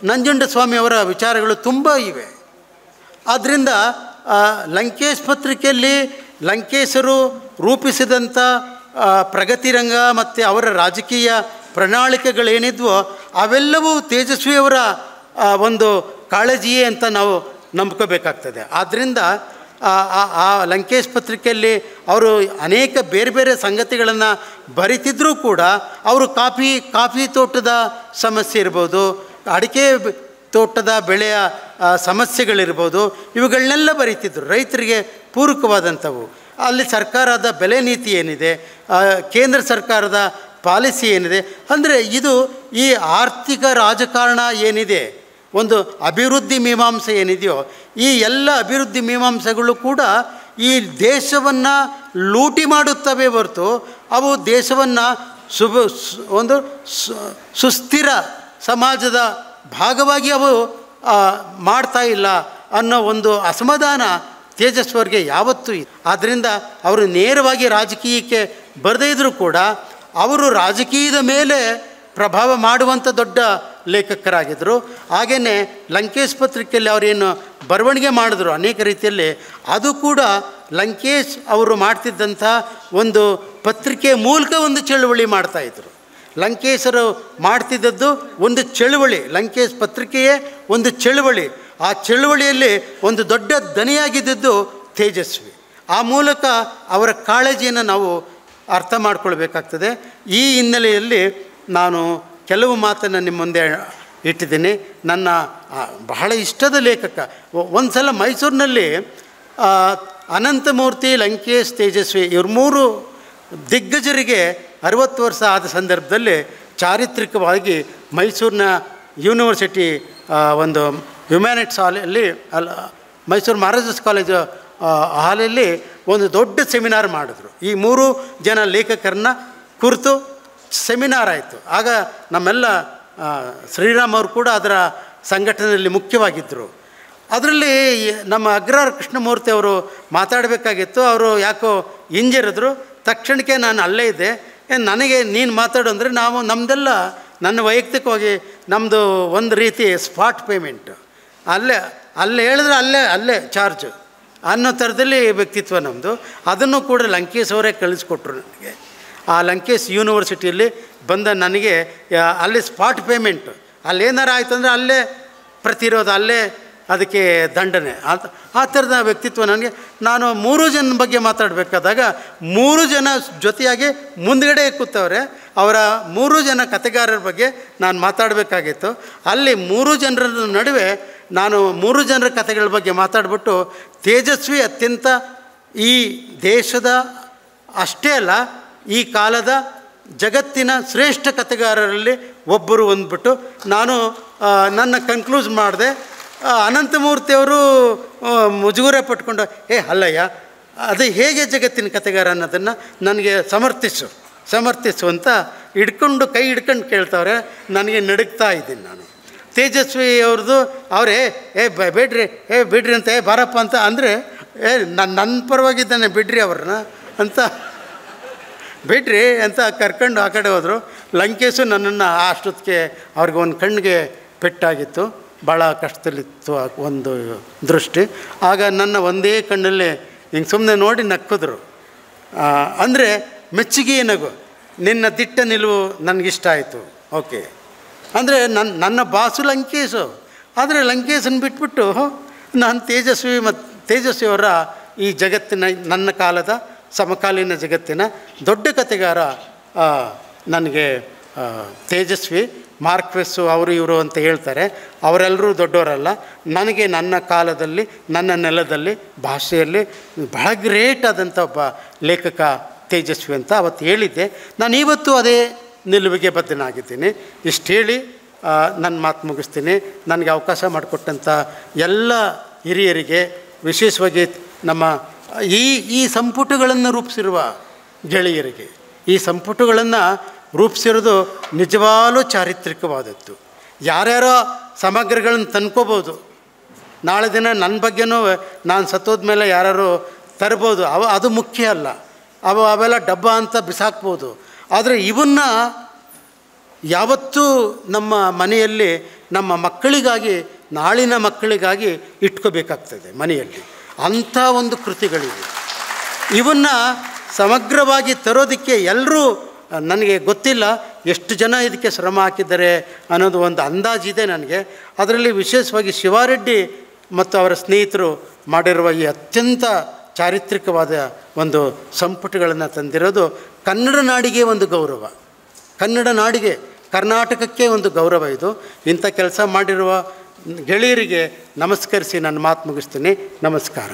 [SPEAKER 1] ನಂಜುಂಡಸ್ವಾಮಿಯವರ ವಿಚಾರಗಳು ತುಂಬ ಇವೆ. ಆದ್ದರಿಂದ ಲಂಕೇಶ್ ಪತ್ರಿಕೆಯಲ್ಲಿ ಲಂಕೇಶರು ರೂಪಿಸಿದಂಥ ಪ್ರಗತಿರಂಗ ಮತ್ತು ಅವರ ರಾಜಕೀಯ ಪ್ರಣಾಳಿಕೆಗಳೇನಿದ್ವೋ ಅವೆಲ್ಲವೂ ತೇಜಸ್ವಿಯವರ ಒಂದು ಕಾಳಜಿಯೇ ಅಂತ ನಾವು ನಂಬ್ಕೋಬೇಕಾಗ್ತದೆ. ಆದ್ದರಿಂದ ಆ ಲಂಕೇಶ್ ಪತ್ರಿಕೆಯಲ್ಲಿ ಅವರು ಅನೇಕ ಬೇರೆ ಬೇರೆ ಸಂಗತಿಗಳನ್ನು ಬರಿತಿದ್ದರೂ ಕೂಡ ಅವರು ಕಾಫಿ ತೋಟದ ಸಮಸ್ಯೆ ಇರ್ಬೋದು, ಅಡಿಕೆ ತೋಟದ ಬೆಳೆಯ ಸಮಸ್ಯೆಗಳಿರ್ಬೋದು, ಇವುಗಳನ್ನೆಲ್ಲ ಬರೀತಿದ್ರು. ರೈತರಿಗೆ ಪೂರಕವಾದಂಥವು. ಅಲ್ಲಿ ಸರ್ಕಾರದ ಬೆಲೆ ನೀತಿ ಏನಿದೆ, ಕೇಂದ್ರ ಸರ್ಕಾರದ ಪಾಲಿಸಿ ಏನಿದೆ, ಅಂದರೆ ಇದು ಈ ಆರ್ಥಿಕ ರಾಜಕಾರಣ ಏನಿದೆ, ಒಂದು ಅಭಿವೃದ್ಧಿ ಮೀಮಾಂಸೆ ಏನಿದೆಯೋ, ಈ ಎಲ್ಲ ಅಭಿವೃದ್ಧಿ ಮೀಮಾಂಸೆಗಳು ಕೂಡ ಈ ದೇಶವನ್ನು ಲೂಟಿ ಮಾಡುತ್ತವೆ ಹೊರತು ಅವು ದೇಶವನ್ನು ಒಂದು ಸುಸ್ಥಿರ ಸಮಾಜದ ಭಾಗವಾಗಿ ಅವು ಮಾಡ್ತಾ ಇಲ್ಲ ಅನ್ನೋ ಒಂದು ಅಸಮಾಧಾನ ತೇಜಸ್ವಿಯವರಿಗೆ ಯಾವತ್ತೂ ಇದೆ. ಆದ್ದರಿಂದ ಅವರು ನೇರವಾಗಿ ರಾಜಕೀಯಕ್ಕೆ ಬರದೇ ಇದ್ದರೂ ಕೂಡ ಅವರು ರಾಜಕೀಯದ ಮೇಲೆ ಪ್ರಭಾವ ಮಾಡುವಂಥ ದೊಡ್ಡ ಲೇಖಕರಾಗಿದ್ದರು. ಹಾಗೆಯೇ ಲಂಕೇಶ್ ಪತ್ರಿಕೆಯಲ್ಲಿ ಅವರೇನು ಬರವಣಿಗೆ ಮಾಡಿದ್ರು ಅನೇಕ ರೀತಿಯಲ್ಲಿ, ಅದು ಕೂಡ ಲಂಕೇಶ್ ಅವರು ಮಾಡ್ತಿದ್ದಂಥ ಒಂದು ಪತ್ರಿಕೆ ಮೂಲಕ ಒಂದು ಚಳುವಳಿ ಮಾಡ್ತಾಯಿದ್ರು. ಲಂಕೇಶರು ಮಾಡ್ತಿದ್ದದ್ದು ಒಂದು ಚಳುವಳಿ, ಲಂಕೇಶ್ ಪತ್ರಿಕೆಯೇ ಒಂದು ಚಳುವಳಿ. ಆ ಚಳುವಳಿಯಲ್ಲಿ ಒಂದು ದೊಡ್ಡ ದನಿಯಾಗಿದ್ದದ್ದು ತೇಜಸ್ವಿ. ಆ ಮೂಲಕ ಅವರ ಕಾಳಜಿಯನ್ನು ನಾವು ಅರ್ಥ ಮಾಡ್ಕೊಳ್ಬೇಕಾಗ್ತದೆ. ಈ ಹಿನ್ನೆಲೆಯಲ್ಲಿ ನಾನು ಕೆಲವು ಮಾತನ್ನು ನಿಮ್ಮ ಮುಂದೆ ಇಟ್ಟಿದ್ದೀನಿ. ನನ್ನ ಬಹಳ ಇಷ್ಟದ ಲೇಖಕ ಒಂದು ಸಲ ಮೈಸೂರಿನಲ್ಲಿ ಅನಂತಮೂರ್ತಿ, ಲಂಕೇಶ್, ತೇಜಸ್ವಿ ಇವ್ರ ಮೂರು ದಿಗ್ಗಜರಿಗೆ 60 ವರ್ಷ ಆದ ಸಂದರ್ಭದಲ್ಲಿ ಚಾರಿತ್ರಿಕವಾಗಿ ಮೈಸೂರಿನ ಯೂನಿವರ್ಸಿಟಿ ಒಂದು ಹ್ಯುಮ್ಯಾನಿಟೀಸ್ ಹಾಲಲ್ಲಿ ಮೈಸೂರು ಮಹಾರಾಜಾಸ್ ಕಾಲೇಜು ಹಾಲಲ್ಲಿ ಒಂದು ದೊಡ್ಡ ಸೆಮಿನಾರ್ ಮಾಡಿದ್ರು. ಈ 3 ಜನ ಲೇಖಕರನ್ನ ಕುರಿತು ಸೆಮಿನಾರ್ ಆಯಿತು. ಆಗ ನಮ್ಮೆಲ್ಲ ಶ್ರೀರಾಮ್ ಅವರು ಕೂಡ ಅದರ ಸಂಘಟನೆಯಲ್ಲಿ ಮುಖ್ಯವಾಗಿದ್ದರು. ಅದರಲ್ಲಿ ನಮ್ಮ ಅಗ್ರಹಾರ ಕೃಷ್ಣಮೂರ್ತಿ ಅವರು ಮಾತಾಡಬೇಕಾಗಿತ್ತು. ಅವರು ಯಾಕೋ ಹಿಂಜರಿದ್ರು. ತಕ್ಷಣಕ್ಕೆ ನಾನು ಅಲ್ಲೇ ಇದ್ದೆ. ನನಗೆ ನೀನು ಮಾತಾಡು ಅಂದರೆ ನಾವು ನಮ್ಮದೆಲ್ಲ ನನ್ನ ವೈಯಕ್ತಿಕವಾಗಿ ನಮ್ಮದು ಒಂದು ರೀತಿ ಸ್ಪಾಟ್ ಪೇಮೆಂಟು, ಅಲ್ಲೇ ಹೇಳಿದ್ರೆ ಅಲ್ಲೇ ಚಾರ್ಜು ಅನ್ನೋ ಥರದಲ್ಲಿ ವ್ಯಕ್ತಿತ್ವ ನಮ್ಮದು. ಅದನ್ನು ಕೂಡ ಲಂಕೇಶ್ ಅವರೇ ಕಳಿಸ್ಕೊಟ್ರು ನನಗೆ. ಆ ಲಂಕೇಶ್ ಯೂನಿವರ್ಸಿಟಿಯಲ್ಲಿ ಬಂದ ನನಗೆ ಅಲ್ಲಿ ಸ್ಪಾಟ್ ಪೇಮೆಂಟು, ಅಲ್ಲೇನಾರು ಆಯಿತು ಅಂದರೆ ಅಲ್ಲೇ ಪ್ರತಿರೋಧ, ಅಲ್ಲೇ ಅದಕ್ಕೆ ದಂಡನೆ, ಆ ಥರದ ವ್ಯಕ್ತಿತ್ವ ನನಗೆ. ನಾನು 3 ಜನ ಬಗ್ಗೆ ಮಾತಾಡಬೇಕಾದಾಗ 3 ಜನ ಜೊತೆಯಾಗಿ ಮುಂದುಗಡೆ ಕೂತವ್ರೆ. ಅವರ 3 ಜನ ಕಥೆಗಾರರ ಬಗ್ಗೆ ನಾನು ಮಾತಾಡಬೇಕಾಗಿತ್ತು. ಅಲ್ಲಿ 3 ಜನರ ನಡುವೆ ನಾನು 3 ಜನರ ಕಥೆಗಳ ಬಗ್ಗೆ ಮಾತಾಡಿಬಿಟ್ಟು ತೇಜಸ್ವಿ ಅತ್ಯಂತ ಈ ದೇಶದ ಅಷ್ಟೇ ಅಲ್ಲ ಈ ಕಾಲದ ಜಗತ್ತಿನ ಶ್ರೇಷ್ಠ ಕಥೆಗಾರರಲ್ಲಿ ಒಬ್ಬರು ಅಂದ್ಬಿಟ್ಟು ನಾನು ನನ್ನ ಕನ್ಕ್ಲೂಸ್ ಮಾಡಿದೆ. ಅನಂತಮೂರ್ತಿಯವರು ಮುಜುಗರ ಪಟ್ಕೊಂಡು ಅಲ್ಲಯ್ಯ ಅದು ಹೇಗೆ ಜಗತ್ತಿನ ಕಥೆಗಾರ ಅನ್ನೋದನ್ನು ನನಗೆ ಸಮರ್ಥಿಸು ಅಂತ ಕೈ ಹಿಡ್ಕೊಂಡು ಕೇಳ್ತವ್ರೆ. ನನಗೆ ನಡುಗ್ತಾ ಇದ್ದೀನಿ ನಾನು. ತೇಜಸ್ವಿ ಅವ್ರದ್ದು ಅವರೇ ಬಿಡ್ರಿ ಅಂತ ಬಾರಪ್ಪ ಅಂತ ಅಂದರೆ ನನ್ನ ಪರವಾಗಿದ್ದಾನೆ ಬಿಡ್ರಿ ಅವ್ರನ್ನ ಅಂತ ಬಿಡ್ರಿ ಅಂತ ಕರ್ಕೊಂಡು ಆ ಕಡೆ ಹೋದರು. ಲಂಕೇಶು ನನ್ನನ್ನು ಅಷ್ಟೊತ್ತಿಗೆ ಅವ್ರಿಗೆ ಒಂದು ಕಣ್ಣಿಗೆ ಪೆಟ್ಟಾಗಿತ್ತು, ಭಾಳ ಕಷ್ಟದಲ್ಲಿತ್ತು ಒಂದು ದೃಷ್ಟಿ. ಆಗ ನನ್ನ ಒಂದೇ ಕಣ್ಣಲ್ಲಿ ಹಿಂಗೆ ಸುಮ್ಮನೆ ನೋಡಿ ನಕ್ಕಿದ್ರು. ಅಂದರೆ ಮೆಚ್ಚುಗೆಯ ನಗು, ನಿನ್ನ ದಿಟ್ಟ ನಿಲುವು ನನಗಿಷ್ಟ ಆಯಿತು. ಓಕೆ ಅಂದರೆ ನನ್ನ ಬಾಸು ಲಂಕೇಶು, ಆದರೆ ಲಂಕೇಶನ್ನು ಬಿಟ್ಬಿಟ್ಟು ನಾನು ತೇಜಸ್ವಿಯವರ ಈ ಜಗತ್ತಿನ ನನ್ನ ಕಾಲದ ಸಮಕಾಲೀನ ಜಗತ್ತಿನ ದೊಡ್ಡ ಕಥೆಗಾರ ನನಗೆ ತೇಜಸ್ವಿ. ಮಾರ್ಕ್ವೆಸ್ಸು ಅವರು ಇವರು ಅಂತ ಹೇಳ್ತಾರೆ, ಅವರೆಲ್ಲರೂ ದೊಡ್ಡವರಲ್ಲ. ನನಗೆ ನನ್ನ ಕಾಲದಲ್ಲಿ ನನ್ನ ನೆಲದಲ್ಲಿ ಭಾಷೆಯಲ್ಲಿ ಬಹಳ ಗ್ರೇಟ್ ಆದಂಥ ಒಬ್ಬ ಲೇಖಕ ತೇಜಸ್ವಿ ಅಂತ ಅವತ್ತು ಹೇಳಿದ್ದೆ. ನಾನು ಇವತ್ತು ಅದೇ ನಿಲುವಿಗೆ ಬದ್ಧನಾಗಿದ್ದೀನಿ. ಇಷ್ಟು ಹೇಳಿ ನನ್ನ ಮಾತು ಮುಗಿಸ್ತೀನಿ. ನನಗೆ ಅವಕಾಶ ಮಾಡಿಕೊಟ್ಟಂಥ ಎಲ್ಲ ಹಿರಿಯರಿಗೆ, ವಿಶೇಷವಾಗಿ ನಮ್ಮ ಈ ಸಂಪುಟಗಳನ್ನು ರೂಪಿಸಿರುವ ಗೆಳೆಯರಿಗೆ, ಈ ಸಂಪುಟಗಳನ್ನು ರೂಪಿಸಿರೋದು ನಿಜವಾಗಲೂ ಚಾರಿತ್ರಿಕವಾದದ್ದು. ಯಾರ್ಯಾರೋ ಸಮಗ್ರಗಳನ್ನು ತಂದ್ಕೋಬೋದು, ನಾಳೆ ದಿನ ನನ್ನ ಬಗ್ಗೆನೂ ನಾನು ಸತ್ತೋದ ಮೇಲೆ ಯಾರು ತರ್ಬೋದು, ಅದು ಮುಖ್ಯ ಅಲ್ಲ. ಅವೆಲ್ಲ ಡಬ್ಬ ಅಂತ ಬಿಸಾಕ್ಬೋದು. ಆದರೆ ಯಾವತ್ತೂ ನಮ್ಮ ಮನೆಯಲ್ಲಿ ನಮ್ಮ ಮಕ್ಕಳಿಗಾಗಿ, ನಾಳಿನ ಮಕ್ಕಳಿಗಾಗಿ ಇಟ್ಕೋಬೇಕಾಗ್ತದೆ ಮನೆಯಲ್ಲಿ. ಅಂಥ ಒಂದು ಕೃತಿಗಳಿವೆ. ಇವನ್ನು ಸಮಗ್ರವಾಗಿ ತರೋದಕ್ಕೆ ಎಲ್ಲರೂ, ನನಗೆ ಗೊತ್ತಿಲ್ಲ ಎಷ್ಟು ಜನ ಇದಕ್ಕೆ ಶ್ರಮ ಹಾಕಿದ್ದಾರೆ ಅನ್ನೋದು ಒಂದು ಅಂದಾಜಿದೆ ನನಗೆ. ಅದರಲ್ಲಿ ವಿಶೇಷವಾಗಿ ಶಿವಾರೆಡ್ಡಿ ಮತ್ತು ಅವರ ಸ್ನೇಹಿತರು ಮಾಡಿರುವ ಈ ಅತ್ಯಂತ ಚಾರಿತ್ರಿಕವಾದ ಒಂದು ಸಂಪುಟಗಳನ್ನು ತಂದಿರೋದು ಕನ್ನಡ ನಾಡಿಗೆ ಒಂದು ಗೌರವ, ಕನ್ನಡ ನಾಡಿಗೆ, ಕರ್ನಾಟಕಕ್ಕೆ ಒಂದು ಗೌರವ ಇದು. ಇಂಥ ಕೆಲಸ ಮಾಡಿರುವ ಗೆಳೆಯರಿಗೆ ನಮಸ್ಕರಿಸಿ ನನ್ನ ಮಾತು ಮುಗಿಸ್ತೀನಿ. ನಮಸ್ಕಾರ.